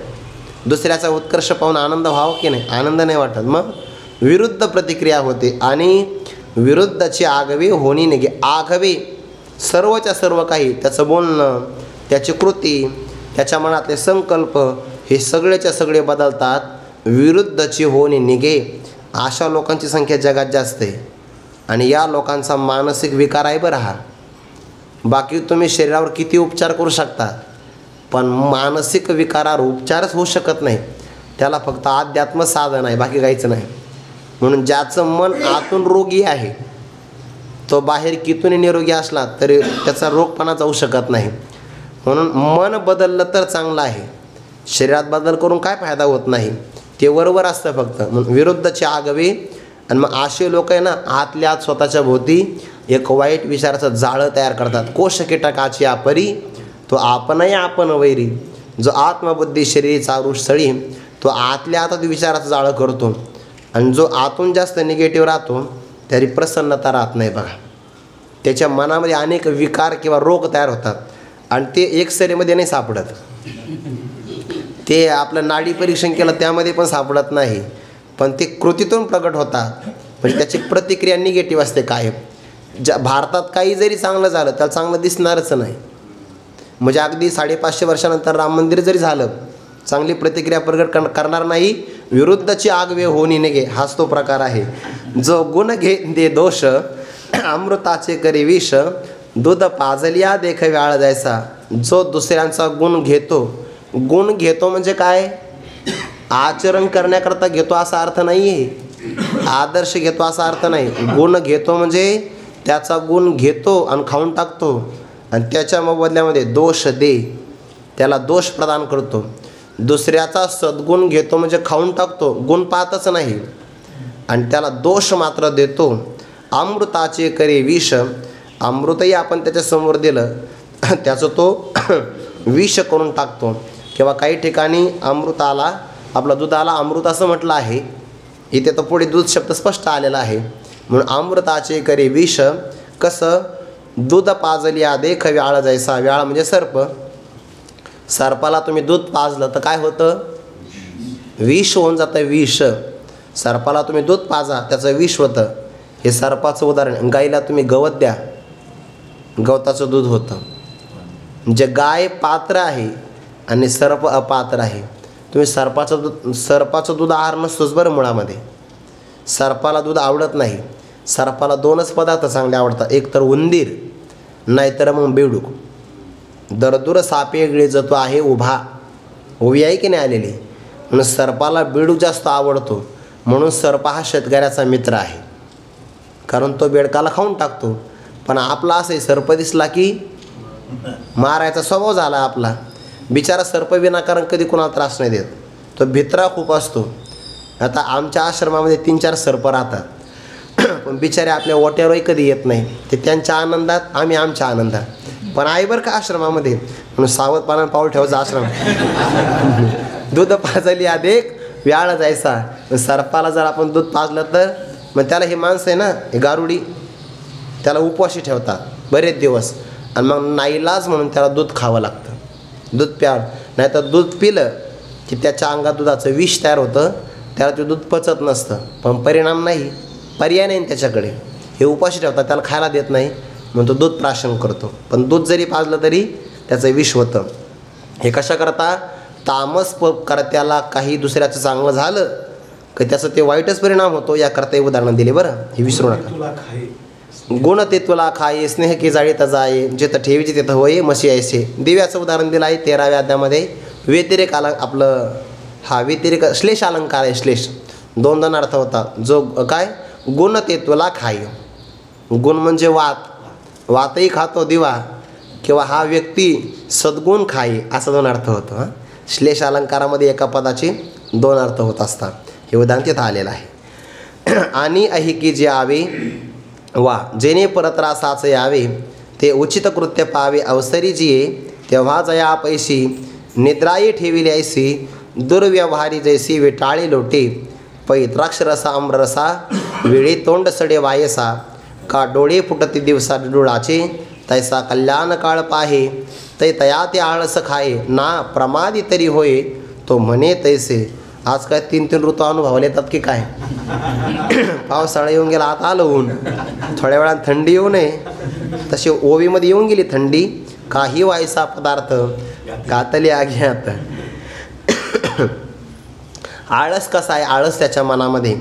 दुसऱ्याचा उत्कर्ष पाहून आनंद व्हावा की नाही, आनंद नाही वाटत. मग विरुद्ध प्रतिक्रिया होते आणि विरुद्धची आगवे होणी निघे. आगवे सर्वच्या सर्व काही, त्याचं बोलणं, त्याची कृती, त्याच्या मनातले संकल्प हे सगळेच्या सगळे बदलतात. विरुद्धची होणी निघे. अशा लोकांची संख्या जगात जास्त आहे आणि या लोकांचा मानसिक विकार आहे बरं हा. बाकी तुम्ही शरीरावर किती उपचार करू शकता पण मानसिक विकारावर उपचारच होऊ शकत नाही. त्याला फक्त अध्यात्म साधन आहे, बाकी काहीच नाही. म्हणून ज्याचं मन आतून रोगी आहे तो बाहेर कितूनही निरोगी असला तरी त्याचा रोगपणा जाऊ शकत नाही. म्हणून मन बदललं तर चांगलं आहे. शरीरात बदल करून काय फायदा होत नाही, ते वरवर असतं फक्त. म्हणून विरुद्धचे आगवे. आणि मग असे लोक आहे ना आतल्या आत स्वतःच्या भोवती एक वाईट विचाराचं जाळं तयार करतात. कोश कीटकाची आपरी तो आपणही आपण वैरी. जो आत्मबुद्धी शरीर चारू स्थळी तो आतल्या आतात विचाराचं जाळं करतो आणि जो आतून जास्त निगेटिव्ह राहतो तरी प्रसन्नता राहत नाही बघा. त्याच्या मनामध्ये अनेक विकार किंवा रोग तयार होतात आणि ते एक्सरेमध्ये नाही सापडत. ते आपलं नाडी परीक्षण केलं त्यामध्ये पण सापडत नाही, पण ते कृतीतून प्रकट होतात. म्हणजे त्याची प्रतिक्रिया निगेटिव्ह असते कायम. भारतात काही जरी चांगलं झालं त्याला चांगलं दिसणारच नाही. म्हणजे अगदी 550 वर्षानंतर राम मंदिर जरी झालं चांगली प्रतिक्रिया प्रकट करणार नाही. विरुद्धची आगवे होणी निघे हाच तो प्रकार आहे. जो गुण घे दे दोष अमृताचे करी विष दूध पाजलिया देख व्याळ जायचा. जो दुसऱ्यांचा गुण घेतो, गुण घेतो म्हणजे काय, आचरण करण्याकरता घेतो असा अर्थ नाही आहे, आदर्श घेतो असा अर्थ नाही. गुण घेतो म्हणजे त्याचा गुण घेतो आणि खाऊन टाकतो आणि त्याच्या बदल्यामध्ये दोष दे, त्याला दोष प्रदान करतो. दुसऱ्याचा सद्गुण घेतो म्हणजे खाऊन टाकतो, गुण पाहतच नाही आणि त्याला दोष मात्र देतो. अमृताचे करे विष. अमृतही आपण त्याच्यासमोर दिलं त्याचं तो विष करून टाकतो. किंवा काही ठिकाणी अमृताला आपलं दुधाला अमृत असं म्हटलं आहे, इथे तर पुढे दूध शब्द स्पष्ट आलेला आहे. म्हणून अमृताचे करे विष. कसं, दूध पाजलिया देख व्याळ जायचा. व्याळ म्हणजे सर्प. सर्पाला तुम्ही दूध पाजलं तर काय होतं, विष होऊन जातं, विष. सर्पाला तुम्ही दूध पाजा त्याचं विष होतं. हे सर्पाचं उदाहरण. गाईला तुम्ही गवत द्या, गवताचं दूध होतं. म्हणजे गाय पात्र आहे आणि सर्प अपात्र आहे. तुम्ही सर्पाचं दूध आहार नसतोच बरं मुळामध्ये. सर्पाला दूध आवडत नाही. सर्पाला 2च पदार्थ चांगले आवडतात, एक तर उंदीर नाहीतर मग बेडूक. दरदूर सापे गिळजतो आहे उभा. उभी आहे की नाही आलेली. म्हणून सर्पाला बेडूक जास्त आवडतो. म्हणून सर्प हा शेतकऱ्याचा मित्र आहे, कारण तो बेडकाला खाऊन टाकतो. पण आपला असं सर्प दिसला की मारायचा स्वभाव झाला आपला. बिचारा सर्प विनाकारण कधी कोणाला त्रास नाही देत, तो भित्रा खूप असतो. आता आमच्या आश्रमामध्ये 3-4 सर्प राहतात, पण बिचारे आपल्या ओट्यावरही कधी येत नाही. ते त्यांच्या आनंदात, आम्ही आमच्या आनंदात. पण आहे बरं का आश्रमामध्ये, म्हणून सावधपणाने पाऊल ठेवायचं आश्रम. दूध पाजली आदेक व्याळ जायचा. सर्पाला जर आपण दूध पाजलं तर मग त्याला हे माणसं आहे ना, हे गारुडी, त्याला उपवाशी ठेवतात बरेच दिवस आणि मग नाईलाज म्हणून त्याला दूध खावं लागतं. दूध प्यावं, नाही तर दूध पिलं की त्याच्या अंगात दुधाचं विष तयार होतं, त्याला ते दूध पचत नसतं. पण परिणाम नाही, पर्याय नाही त्याच्याकडे. हे उपाशी ठेवतात, त्याला खायला देत नाही म्हणून तो दूध प्राशन करतो. पण दूध जरी पाजलं तरी त्याचं विष होतं. हे कशा करता, तामस करत्याला काही दुसऱ्याचं चांगलं झालं की त्याचं ते वाईटच परिणाम होतो. याकरता हे उदाहरणं दिले बरं, हे विसरू नका. गुण ते तुला खाये स्नेह की जाळीत जाये जिथं ठेवीची तिथं होय मशी ऐसे. दिव्याचं उदाहरण दिलं आहे 13व्या अध्यायामध्ये. व्यतिरेक आपलं हा व्यतिरेक श्लेष अलंकार आहे. श्लेष 2 अर्थ होता. जो काय, गुण ते तुला खाय. गुण म्हणजे वातही खातो दिवा, किंवा हा व्यक्ती सद्गुण खाय, असा 2 अर्थ होतो. हां, श्लेष अलंकारामध्ये एका पदाचे 2 अर्थ होत असतात. हे उदाहरण तिथं आलेलं आहे. आणि ऐहिकी जे आवे वा जेणे परत्रासाच यावे ते उचित कृत्य पावे अवसरी जिये तेव्हा जया पैशी निद्राई ठेविली ऐसी दुर्व्यवहारी जैसी विटाळी लोटे पै द्राक्षरसा आम्ररसा वेळी तोंड सडे वायसा का डोळे फुटती दिवसा डुळाचे तैसा कल्याण काळ पाहे तै तया ते आळस खाये ना प्रमादी तरी होय तो म्हणे तैसे. आज काय 3 ऋतू अनुभवायला येतात की काय. पावसाळा येऊन गेला, आता आलं ऊन, थोड्या वेळात थंडी येऊ नये तशी ओवीमध्ये येऊन गेली थंडी. काही वायसा पदार्थ गातले आग्यात. आळस कसा आहे, आळस त्याच्या मनामध्ये.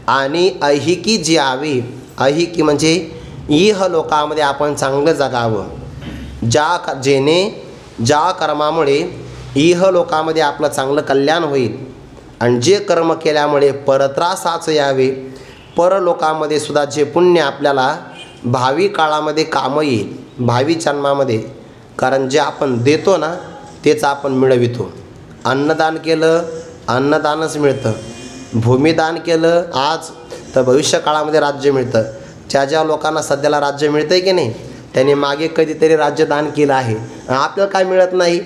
आणि ऐहिकी जी आवी, ऐहिकी म्हणजे इह लोकामध्ये आपण चांगलं जगावं, ज्या कर्मामुळे इह लोकामध्ये आपलं चांगलं कल्याण होईल आणि जे कर्म केल्यामुळे परत्रासाच यावे, परलोकामध्ये सुद्धा जे पुण्य आपल्याला भावी काळामध्ये कामं येईल, भावी जन्मामध्ये. कारण जे आपण देतो ना तेच आपण मिळवितो. अन्नदान केलं अन्नदानच मिळतं, भूमिदान केलं आज तर भविष्य काळामध्ये राज्य मिळतं. ज्या लोकांना सध्याला राज्य मिळतं आहे की नाही त्यांनी मागे कधीतरी राज्यदान केलं आहे. आपल्याला काय मिळत नाही,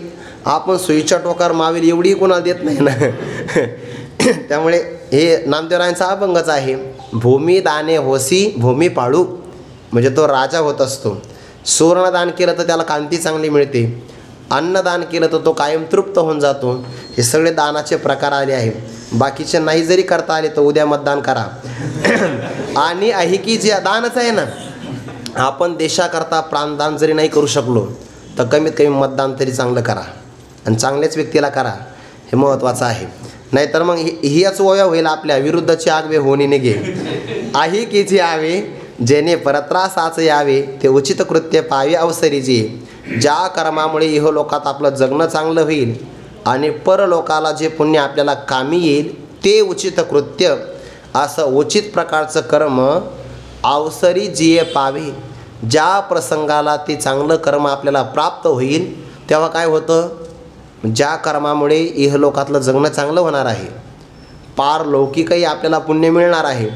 आपण सुईच्या टोकार मावेल एवढी कोणाला देत नाही ना. त्यामुळे हे नामदेवरायांचा अभंगच आहे. भूमिदाने होसी भूमी पाळू, म्हणजे तो राजा होत असतो. सुवर्णदान केलं तर त्याला कांती चांगली मिळते, अन्नदान केलं तर तो कायम तृप्त होऊन जातो. हे सगळे दानाचे प्रकार आले आहे. बाकीचे नाही जरी करता आले तर उद्या मतदान करा. आणि ऐहिकी जे दानच आहे ना, आपण देशाकरता प्राणदान जरी नाही करू शकलो तर कमीत कमी मतदान तरी चांगलं करा आणि चांगल्याच व्यक्तीला करा, हे महत्त्वाचं आहे. नाहीतर मग हीच ओव्या होईल आपल्या विरुद्धची आगवे होणी निघे. ऐहिकीचे आवे जेणे परत्रासाच यावे ते उचित कृत्य पावे अवसरी जे, ज्या कर्मामुळे इह लोकात आपलं जगणं चांगलं होईल आणि परलोकाला जे पुण्य आपल्याला कामी येईल ते उचित कृत्य, असं उचित प्रकारचं कर्म अवसरी जिये पावे. ज्या प्रसंगाला ते चांगलं कर्म आपल्याला प्राप्त होईल तेव्हा काय होतं, ज्या कर्मामुळे इहलोकातलं जगणं चांगलं होणार आहे, पारलौकिकही आपल्याला पुण्य मिळणार आहे,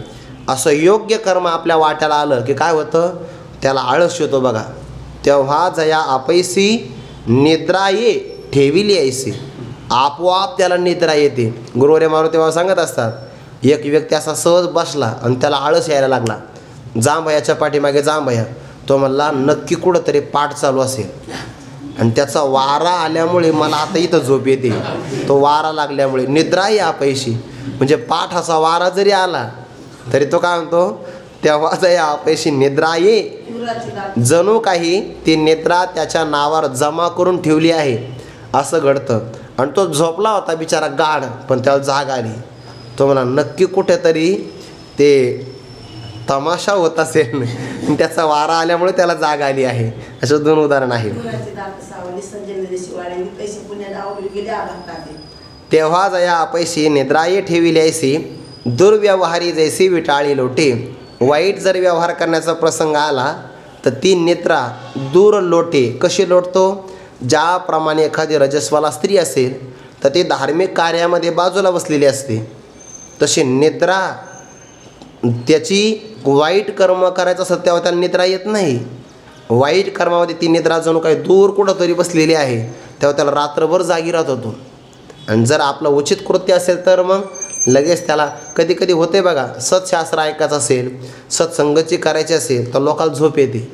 असं योग्य कर्म आपल्या वाट्याला आलं की काय होतं, त्याला आळस येतो बघा. तेव्हा जया आपैसी निद्रा ये ठेविली ऐसी, आपोआप त्याला निद्रा येते. गुरुवारी मारू तेव्हा सांगत असतात, एक व्यक्ती असा सहज बसला आणि त्याला आळस यायला लागला. जांभयाच्या पाठीमागे जांभया, तो म्हणला नक्की कुठंतरी पाठ चालू असेल आणि त्याचा वारा आल्यामुळे मला आता इथं झोप येते. तो वारा लागल्यामुळे निद्रा या पैशी, म्हणजे पाठाचा वारा जरी आला तरी तो काय म्हणतो, तेव्हा या पैशी निद्रा ये. जणू काही ती निद्रा त्याच्या नावावर जमा करून ठेवली आहे असं घडतं. आणि तो झोपला होता बिचारा गाढ, पण त्याला जाग आली. तो म्हणा नक्की कुठेतरी ते तमाशा होत असेल, त्याचा वारा आल्यामुळे त्याला जाग आली आहे. असं 2 उदाहरण आहे. तेव्हा जया पैशी निद्राये ठेविली ऐसी दुर्व्यवहारी जैसी विटाळी लोटे. वाईट जर व्यवहार करण्याचा प्रसंग आला तर ती निद्रा दूर लोटे. कशी लोटतो, ज्याप्रमाणे एखादी रजस्वाला स्त्री असेल तर ती धार्मिक कार्यामध्ये बाजूला बसलेली असते, तशी निद्रा त्याची वाईट कर्म करायचं असतं तेव्हा त्याला निद्रा येत नाही. वाईट कर्मामध्ये ती निद्रा जणू काही दूर कुठंतरी बसलेली आहे, तेव्हा त्याला रात्रभर जागी राहत होतो. आणि जर आपलं उचित कृत्य असेल तर मग लगेच त्याला कधी कधी होते बघा, सत्शास्त्र ऐकायचं असेल, सत्संगती करायची असेल तर लोकांना झोप येते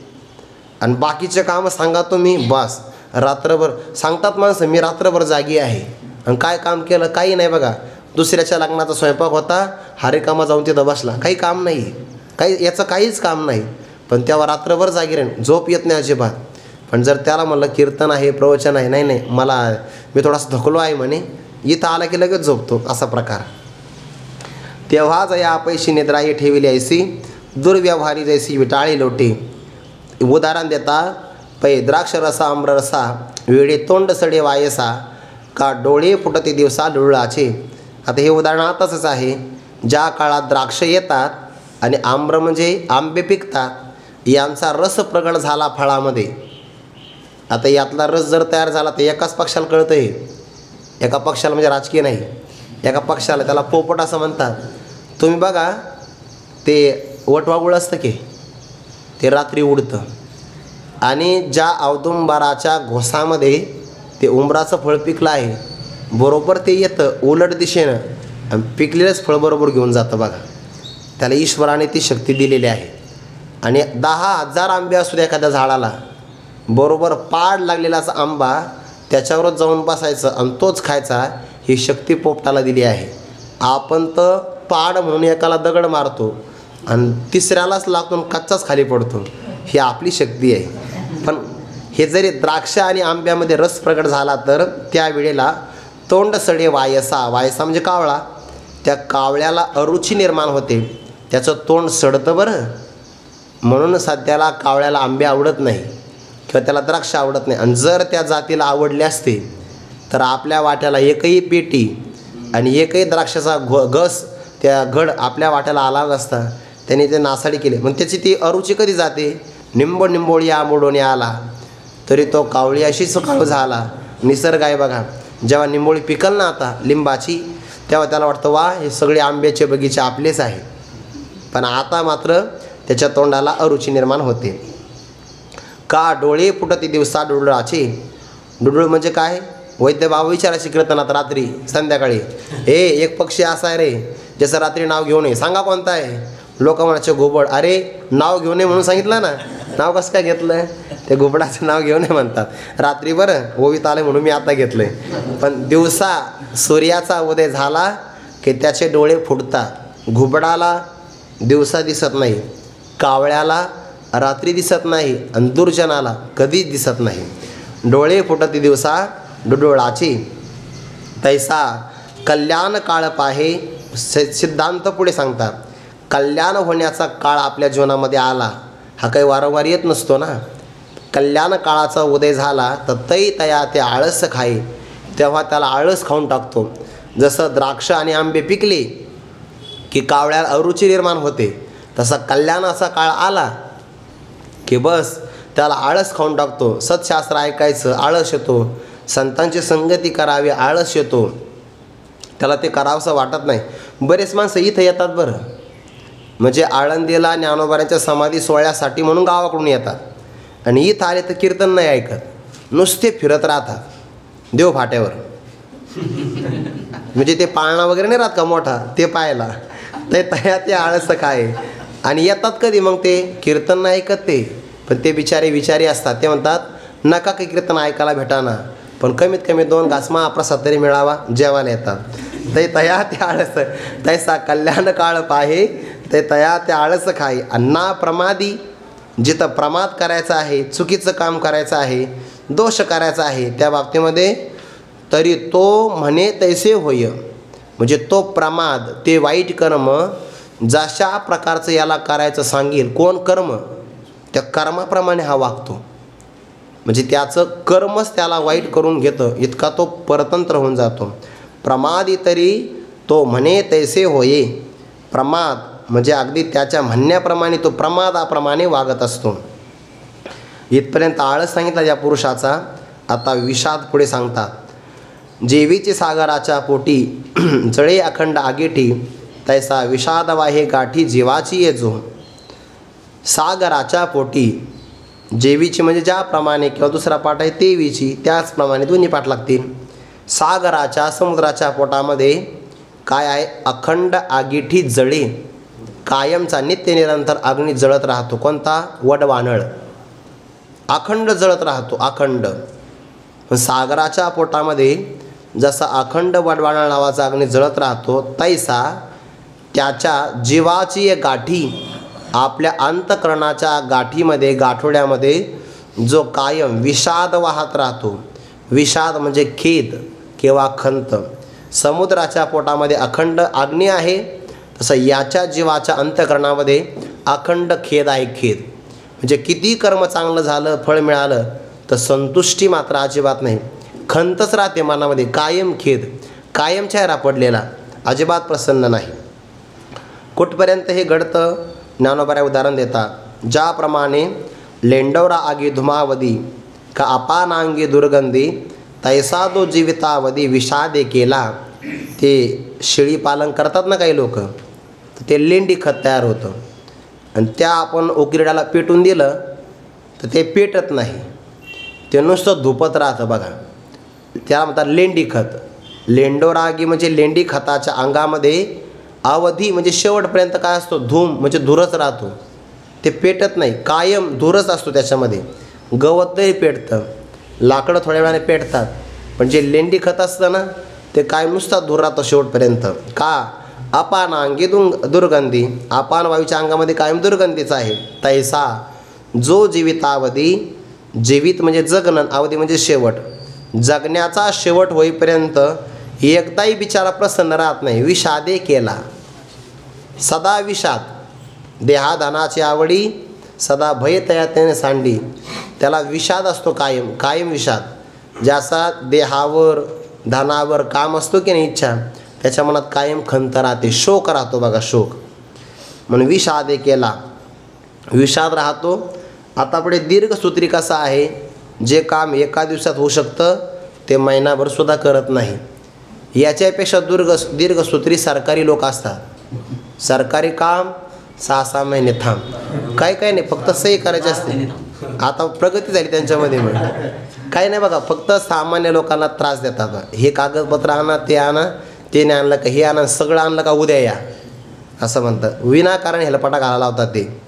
आणि बाकीचे कामं सांगा तुम्ही, बस रात्रभर सांगतात माणसं मी रात्रभर जागी आहे. आणि काय काम केलं, काही नाही बघा. दुसऱ्याच्या लग्नाचा स्वयंपाक होता, हरिकामा जाऊन तिथं बसला, काही काम नाही, काही याचं काहीच काम नाही, पण तेव्हा रात्रभर जागी राहीन, झोप येत नाही अजिबात. पण जर त्याला म्हणलं कीर्तन आहे, प्रवचन आहे, नाही नाही मला मी थोडासा थकलो आहे म्हणे, इथं आला की लगेच झोपतो, असा प्रकार. तेव्हा जया पैशी निद्राई ठेविली ऐसी दुर्व्यवहारी जैसी विटाळी लोटे. उदाहरण देता, पै द्राक्ष रसा आम्ररसा वेळे तोंड सडे वायसा का डोळे फुटते दिवसा डुळाचे. आता हे उदाहरण आताच आहे. ज्या काळात द्राक्ष येतात आणि आम्र म्हणजे आंबे पिकतात, यांचा रस प्रगट झाला फळामध्ये. आता यातला रस जर तयार झाला तर एकाच पक्षाला कळतं. हे एका पक्षाला म्हणजे राजकीय नाही, एका पक्षाला, त्याला पोपट असं म्हणतात. तुम्ही बघा ते वटवागुळ असतं की ते रात्री उडतं आणि ज्या औदुंबराच्या घोसामध्ये ते उंबराचं फळ पिकलं आहे बरोबर ते येतं उलट दिशेनं आणि पिकलेलंच फळ बरोबर घेऊन जातं बघा. त्याला ईश्वराने ती शक्ती दिलेली आहे. आणि 10,000 आंबे असू द्या एखाद्या झाडाला, बरोबर पाड लागलेलाच आंबा त्याच्यावरच जाऊन बसायचं आणि तोच खायचा, ही शक्ती पोपटाला दिली आहे. आपण तर पाड म्हणून एकाला दगड मारतो आणि तिसऱ्यालाच लागून कच्चाच खाली पडतो. ही आपली शक्ती आहे. पण हे जरी द्राक्ष आणि आंब्यामध्ये रस प्रगट झाला तर त्यावेळेला तोंड सडे वायसा, वायसा म्हणजे कावळा, त्या कावळ्याला अरुची निर्माण होते, त्याचं तोंड सडतं बरं. म्हणून सध्याला कावळ्याला आंबे आवडत नाही किंवा त्याला द्राक्ष आवडत नाही. आणि जर त्या जातीला आवडले असते तर आपल्या वाट्याला एकही पेटी आणि एकही द्राक्षाचा घस त्या घड आपल्या वाट्याला आला नसता. त्याने ते नासाडी केले. मग त्याची ती अरुची कधी जाते? निंबोळी आंबोडोने आला तरी तो कावळी अशीच काळ झाला. निसर्ग आहे बघा. जेव्हा निंबोळी पिकल ना आता लिंबाची, तेव्हा त्याला वाटतं वा हे सगळे आंब्याचे बगीचे आपलेच आहे. पण आता मात्र त्याच्या तोंडाला अरुची निर्माण होते. का डोळे फुटती दिवसा डुडुळाचे. डुडुळ म्हणजे काय? वैद्य बाबा विचारायची कीर्तनात रात्री संध्याकाळी, एक पक्षी असा आहे रे ज्याचं रात्री नाव घेऊ नये. सांगा कोणता आहे? लोक म्हणायचे घुबड. अरे नाव घेऊ नये म्हणून सांगितलं ना, नाव कसं काय घेतलं? ते घुबडाचं नाव घेऊ नये म्हणतात. रात्री बरं ओवीत आले म्हणून मी आता घेतलं आहे. पण दिवसा सूर्याचा उदय झाला की त्याचे डोळे फुटतात. घुबडाला दिवसा दिसत नाही, कावळ्याला रात्री दिसत नाही आणि दुर्जनाला कधीच दिसत नाही. डोळे फुटती दिवसा डुडुळाची तैसा कल्याण काळ पाहे. सिद्धांत पुढे सांगतात कल्याण होण्याचा काळ आपल्या जीवनामध्ये आला, हा काही वारंवार येत नसतो ना. कल्याण काळाचा उदय झाला तर तै तया ते आळस खाई, तेव्हा त्याला आळस खाऊन टाकतो. जसं द्राक्ष आणि आंबे पिकले की कावळ्याला अरुची निर्माण होते, तसा कल्याणाचा काळ आला की बस त्याला आळस खाऊन टाकतो. सत्शास्त्र ऐकायचं आळस येतो, संतांची संगती करावी आळस येतो, त्याला ते करावंसं वाटत नाही. बरेच माणसं इथं येतात बरं, म्हणजे आळंदीला ज्ञानोबाऱ्यांच्या समाधी सोहळ्यासाठी म्हणून गावाकडून येतात आणि इथं आले तर कीर्तन नाही ऐकत, नुसते फिरत राहतात देव फाट्यावर. म्हणजे ते पाळणा वगैरे नाही राहत का मोठा, ते पाहायला ते तया ते आळस काय. आणि येतात कधी मग ते कीर्तन नाही ऐकत ते. पण ते बिचारे विचारी असतात, ते म्हणतात नका काही कीर्तन ऐकायला भेटाना, पण कमीत कमी 2 घास महाप्रसाद तरी मिळावा, जेवायला येतात. ते तया ते आळस तैसा कल्याण काळ पाहे, ते तया ते आळस खाई. अन्ना प्रमादी, जिथं प्रमाद करायचा आहे, चुकीचं काम करायचं आहे, दोष करायचा आहे त्या बाबतीमध्ये, तरी तो म्हणे तैसे होय. म्हणजे तो प्रमाद, ते वाईट कर्म जशा प्रकारचं याला करायचं सांगेल कोण कर्म, त्या कर्माप्रमाणे हा वागतो. म्हणजे त्याचं कर्मच त्याला वाईट करून घेतं, इतका तो परतंत्र होऊन जातो. प्रमादी तरी तो म्हणे तैसे होये. प्रमाद म्हणजे अगदी त्याच्या म्हणण्याप्रमाणे तो प्रमादाप्रमाणे वागत असतो. इथपर्यंत आळस सांगितला या पुरुषाचा. आता विषाद पुढे सांगतात. जेवीची सागराच्या पोटी जळे अखंड आगेटी, तैसा विषाद वाहे गाठी जीवाची येजो. सागराच्या पोटी, जेवीची म्हणजे ज्याप्रमाणे, किंवा दुसरा पाठ आहे तेवीची, त्याचप्रमाणे दोन्ही पाठ लागतील. सागराच्या समुद्राच्या पोटामध्ये काय आहे? अखंड आगीठी जळे, कायमचा नित्य निरंतर अग्नी जळत राहतो. कोणता? वडवानळ. अखंड जळत राहतो, अखंड. सागराच्या पोटामध्ये जसा अखंड वडवानळ नावाचा अग्नी जळत राहतो, तैसा त्याच्या जीवाची एक गाठी, आपल्या अंतःकरणाच्या गाठीमध्ये, गाठोड्यामध्ये जो कायम विषाद वाहत राहतो. विषाद म्हणजे खेद किंवा खंत. समुद्राच्या पोटामध्ये अखंड अग्नी आहे, तसं याच्या जीवाच्या अंतःकरणामध्ये अखंड खेद आहे. खेद म्हणजे किती कर्म चांगलं झालं, फळ मिळालं तर संतुष्टी मात्र अजिबात नाही, खंतच राहते मनामध्ये, कायम खेद, कायम चेहरा पडलेला, अजिबात प्रसन्न नाही. कुठपर्यंत हे घडतं? ज्ञानोबाऱ्या उदाहरण देतात. ज्याप्रमाणे लेंडवरा आगी धुमावधी का अपानांगी दुर्गंधी, तैसा दो जीवितावधी विषादे केला. ते शेळी पालन करतात ना काही लोक, तर ते लेंडी खत तयार होतं आणि त्या आपण उकिरड्याला पेटून दिलं तर ते पेटत नाही, ते नुसतं धुपत राहतं बघा. त्याला म्हणतात लेंडी खत. लेंडोरागी म्हणजे लेंडी खताच्या अंगामध्ये अवधी म्हणजे शेवटपर्यंत काय असतो, धूम म्हणजे धुरच राहतो, ते पेटत नाही, कायम धुरच असतो त्याच्यामध्ये. गवतही पेटतं, लाकडं थोड्या वेळाने पेटतात, पण जे लेंडी खत असतं ना ते काय नुसता धूर राहतो शेवटपर्यंत. का? अपान अंगी दुर्गंधी, अपान वायूच्या अंगामध्ये कायम दुर्गंधीच आहे. तैसा जो जीवितावधी, जीवित म्हणजे जगणं, अवधी म्हणजे शेवट, जगण्याचा शेवट होईपर्यंत एकदाही बिचारा प्रसन्न राहत नाही. विषादे केला, सदा विषाद, देहाधनाची आवडी, सदा भय तयातेने सांडी, त्याला विषाद असतो कायम, कायम विषाद. ज्याचा देहावर धनावर काम असतो की नाही इच्छा, त्याच्या मनात कायम खंत राहते, शोक राहतो बघा, शोक. म्हणून विषादे केला, विषाद राहतो. आता पुढे दीर्घसूत्री कसा आहे, जे काम एका दिवसात होऊ शकतं ते महिनाभरसुद्धा करत नाही. याच्यापेक्षा दीर्घसूत्री सरकारी लोक असतात. सरकारी काम 6-6 महिने थांब, काय नाही, फक्त सही करायची असते. आता प्रगती झाली त्यांच्यामध्ये, मग काही नाही बघा, फक्त सामान्य लोकांना त्रास देतात. हे कागदपत्र आणा, ते आणा, ते नाही आणलं का हे आणा, सगळं आणलं का उद्या या, असं म्हणतात. विनाकारण हेलपाटा घालायला लावतात ते.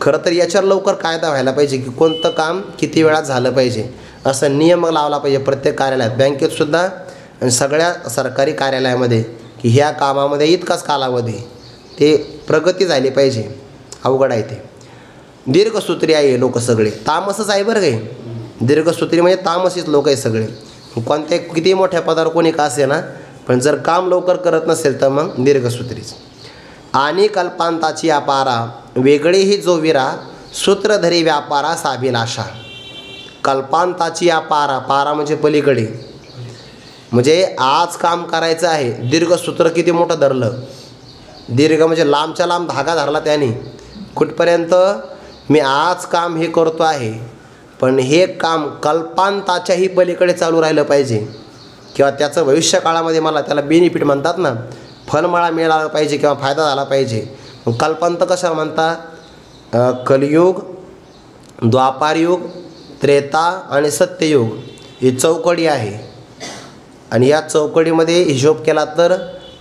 खरं तर याच्यावर लवकर कायदा व्हायला पाहिजे की कोणतं काम किती वेळात झालं पाहिजे, असं नियम लावला पाहिजे प्रत्येक कार्यालयात, बँकेतसुद्धा आणि सगळ्या सरकारी कार्यालयामध्ये, की ह्या कामामध्ये इतकाच कालावधी, ते प्रगती झाली पाहिजे. अवघड आहे ते. दीर्घसूत्री आहे लोक सगळे, तामसच आहे बरं काही. दीर्घसूत्री म्हणजे तामसीच लोक आहे सगळे. कोणत्या किती मोठ्या पदावर कोणी का असे ना, पण जर काम लवकर करत नसेल तर मग दीर्घसूत्रीच. आणि कल्पांताची अपारा, वेगळीही जो विरा, सूत्रधरी व्यापारा साभिलाषा. कल्पांताची अपारा, पारा म्हणजे पलीकडे, म्हणजे आज काम करायचं आहे. दीर्घसूत्र किती मोठं धरलं, दीर्घ म्हणजे लांबच्या लांब धागा धरला त्याने, कुठपर्यंत, मी आज काम हे करतो आहे, पण हे काम कल्पांताच्याही पलीकडे चालू राहिलं पाहिजे, किंवा त्याचं भविष्यकाळामध्ये मला त्याला बेनिफिट म्हणतात ना, फलमाळा मिळाला पाहिजे किंवा फायदा झाला पाहिजे. मग कल्पांत कशाला म्हणतात? कलियुग, द्वापारयुग, त्रेता आणि सत्ययुग ही चौकडी आहे. आणि या चौकडीमध्ये हिशोब केला तर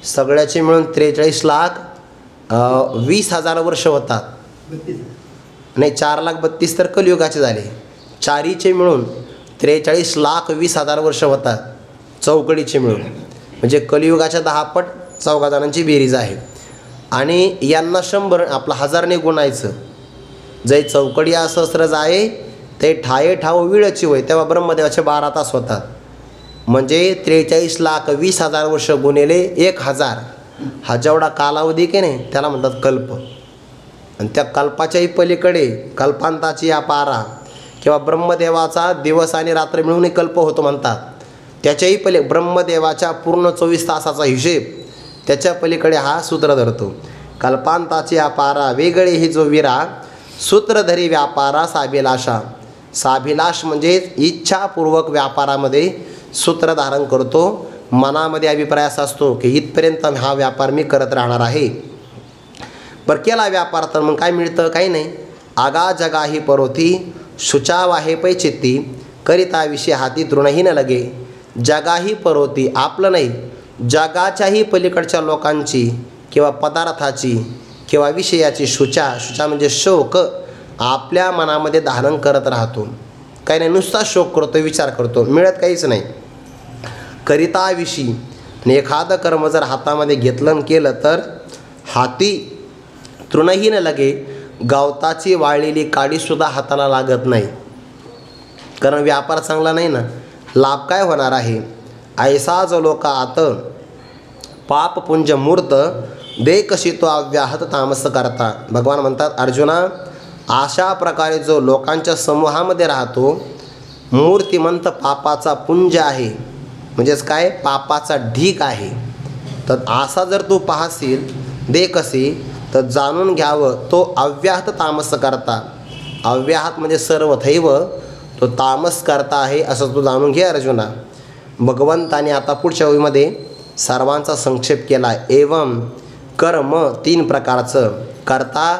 सगळ्याचे मिळून 43,20,000 वर्ष होतात. नाही, 4,32,000 तर कलियुगाचे झाले, चारीचे मिळून 43,20,000 वर्ष होतात चौकडीचे मिळून. म्हणजे कलियुगाच्या 10 पट चौघा जणांची बेरीज आहे. आणि यांना 100 आपला 1000ने गुणायचं. जै चौकडी सहस्र जाये ते ठाये ठाव विळची होय, तेव्हा ब्रह्मदेवाचे 12 तास होतात. म्हणजे 43,20,000 वर्ष गुणिले 1000, हा जेवढा कालावधी की नाही त्याला म्हणतात कल्प. आणि त्या कल्पाच्याही पलीकडे कल्पांताची अपारा, किंवा ब्रह्मदेवाचा दिवस आणि रात्र मिळूनही कल्प होतो म्हणतात. त्याच्याही पलीकडे ब्रह्मदेवाच्या पूर्ण 24 तासाचा हिशेब, त्याच्या पलीकडे हा सूत्र धरतो. कल्पांताची अपारा, वेगळे ही जो विरा, सूत्रधरी व्यापारा साभिलाषा. साभिलाष म्हणजे इच्छापूर्वक व्यापारामध्ये सूत्र धारण करतो. मनामध्ये अभिप्राय असा असतो की इथपर्यंत हा व्यापार मी करत राहणार आहे. बरं, केला व्यापार तर मग काय मिळतं? काही नाही. आगा जगा ही परोथी, शुचाव आहे पैचित्ती, करिता विषय हाती तृणही न लगे. जगाही परोती, आपलं नाही, जगाच्याही पलीकडच्या लोकांची किंवा पदार्थाची किंवा विषयाची शुचा, शुचा म्हणजे शोक, आपल्या मनामध्ये धारण करत राहतो. काही नाही, नुसता शोक करतो, विचार करतो, मिळत काहीच नाही. करिता विषयी, आणि एखादं कर्म जर हातामध्ये घेतलं आणि केलं तर हाती तृणही न लगे, गवताची वाळलेली काडीसुद्धा हाताला लागत नाही. कारण व्यापार चांगला नाही ना. लाभ काय होणार आहे? ऐसा जो लोका आत पाप पुंज मूर्त, दे कशी तो अव्याहत तामस करता. भगवान म्हणतात, अर्जुना, अशा प्रकारे जो लोकांच्या समूहामध्ये राहतो, मूर्तिमंत पापाचा पुंज आहे, म्हणजेच काय, पापाचा ढीक आहे. तर असा जर तू पाहशील, दे कशी, तर जाणून घ्यावं तो अव्याहत तामस करता. अव्याहत म्हणजे सर्वथैव तो तामस करता आहे, असं तू जाणून घे अर्जुना. भगवंताने आता पुढच्या ओळीमध्ये सर्वांचा संक्षेप केला. एवं कर्म 3 प्रकारचं, कर्ता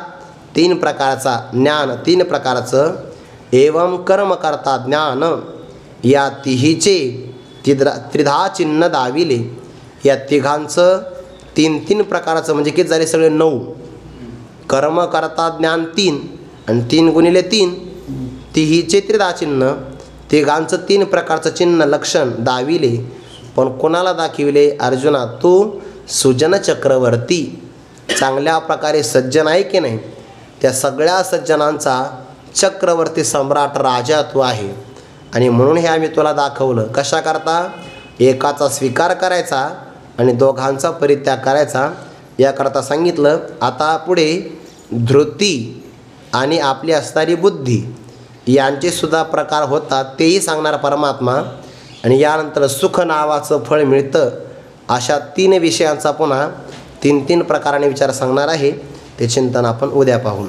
3 प्रकारचा, ज्ञान 3 प्रकारचं, एवं कर्म करता ज्ञान या तिहीचे त्रिधा चिन्ह दाविले. या तिघांचं 3 प्रकारचं म्हणजे किती झाले सगळे 9. कर्म करता ज्ञान 3 आणि 3 गुणिले 3 तिहीचे त्रिधा चिन्ह, तिघांचं 3 प्रकारचं चिन्ह लक्षण दाविले. पण कोणाला दाखविले? अर्जुना, तू सुजन चक्रवर्ती, चांगल्या प्रकारे सज्जन आहे की नाही, त्या सगळ्या सज्जनांचा चक्रवर्ती सम्राट राजा तू आहे. आणि म्हणून हे आम्ही तुला दाखवलं. कशा करता? एकाचा स्वीकार करायचा आणि दोघांचा परित्याग करायचा याकरता सांगितलं. आता पुढे धृती आणि आपली असणारी बुद्धी यांचे सुद्धा प्रकार होतात तेही सांगणार परमात्मा. आणि यानंतर सुख नावाचं फळ मिळतं. अशा 3 विषयांचा पुन्हा 3 प्रकाराने विचार सांगणार आहे. ते चिंतन आपण उद्या पाहू.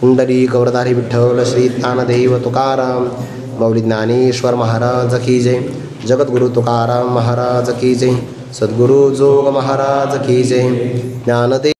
कुंडली गौरधारी विठ्ठल श्री ज्ञानदेव तुकाराम मौली ज्ञानेश्वर महाराज की जय. जगद्गुरु तुकाराम महाराज की जय. सद्गुरु जोग महाराज की जय. ज्ञानदेव